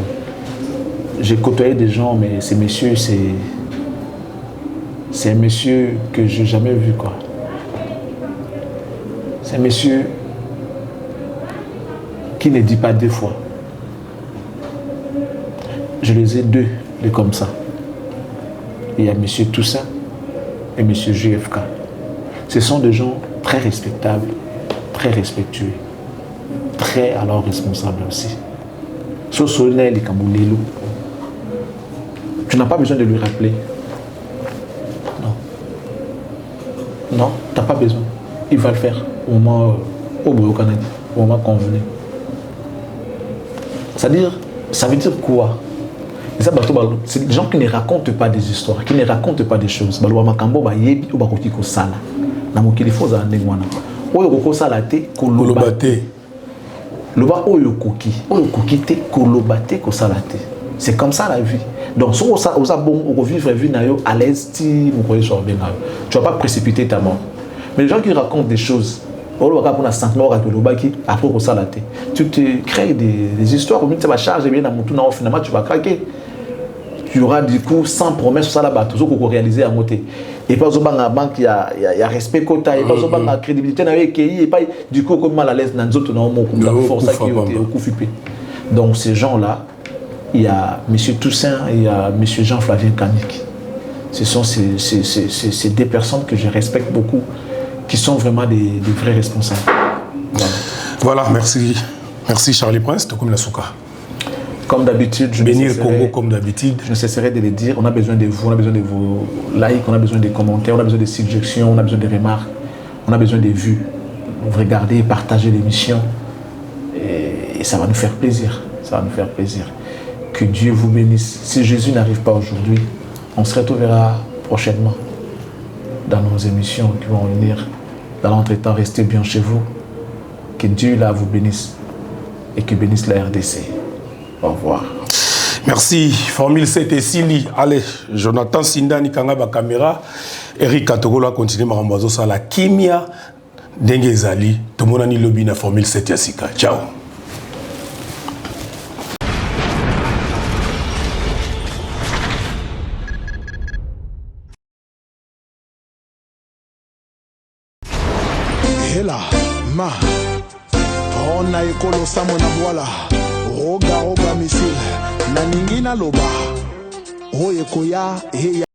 J'ai côtoyé des gens, mais ces messieurs, c'est un monsieur que je n'ai jamais vu, quoi. C'est un monsieur qui ne dit pas deux fois. Je les ai deux comme ça. Il y a monsieur Toussaint et monsieur JFK. Ce sont des gens très respectables, très respectueux, très alors responsables aussi. Sosolel et Kamoulelo. Tu n'as pas besoin de lui rappeler. Non. Non, tu n'as pas besoin. Il va le faire au moment au Canada, au moment convenu. C'est-à-dire, ça veut dire quoi? C'est des gens qui ne racontent pas des histoires, qui ne racontent pas des choses. C'est comme ça la vie. Donc, si on vivre à l'aise, tu ne vas pas précipiter ta mort. Mais les gens qui racontent des choses, tu te crées des histoires, tu vas charger bien finalement tu vas craquer. Tu auras du coup sans promesse ça là-bas, tout ce qu'on réaliser à monter. Et pas dans la banque, il y a respect quota, et pas dans la crédibilité, et pas du coup comme mal à l'aise dans d'autres normes comme la force qui est au coup flippé. Donc ces gens-là, il y a M. Toussaint et il y a M. Jean-Flavien Kanik. Ce sont ces deux personnes que je respecte beaucoup, qui sont vraiment des vrais responsables. Voilà, merci. Merci Charlie Prince, comme la Souka. Comme d'habitude, bénir Congo comme d'habitude. Je ne cesserai de le dire, on a besoin de vous, on a besoin de vos likes, on a besoin des commentaires, on a besoin des suggestions, on a besoin des remarques, on a besoin des vues. Vous regardez, partagez l'émission et ça va nous faire plaisir. Ça va nous faire plaisir. Que Dieu vous bénisse. Si Jésus n'arrive pas aujourd'hui, on se retrouvera prochainement dans nos émissions qui vont venir. Dans l'entretemps, restez bien chez vous. Que Dieu là vous bénisse et que bénisse la RDC. Au revoir. Merci. Formule 7 et Sili. Allez, Jonathan Sindani Kangaba caméra. Eric Katogola continue Marambazo sur la Kimia. Dengue Zali. Tout le monde a lobby na Formule 7 Yassika. Ciao. Hela, ma. On a écolo Samona Boala. Roga misile na ningina loba oye koya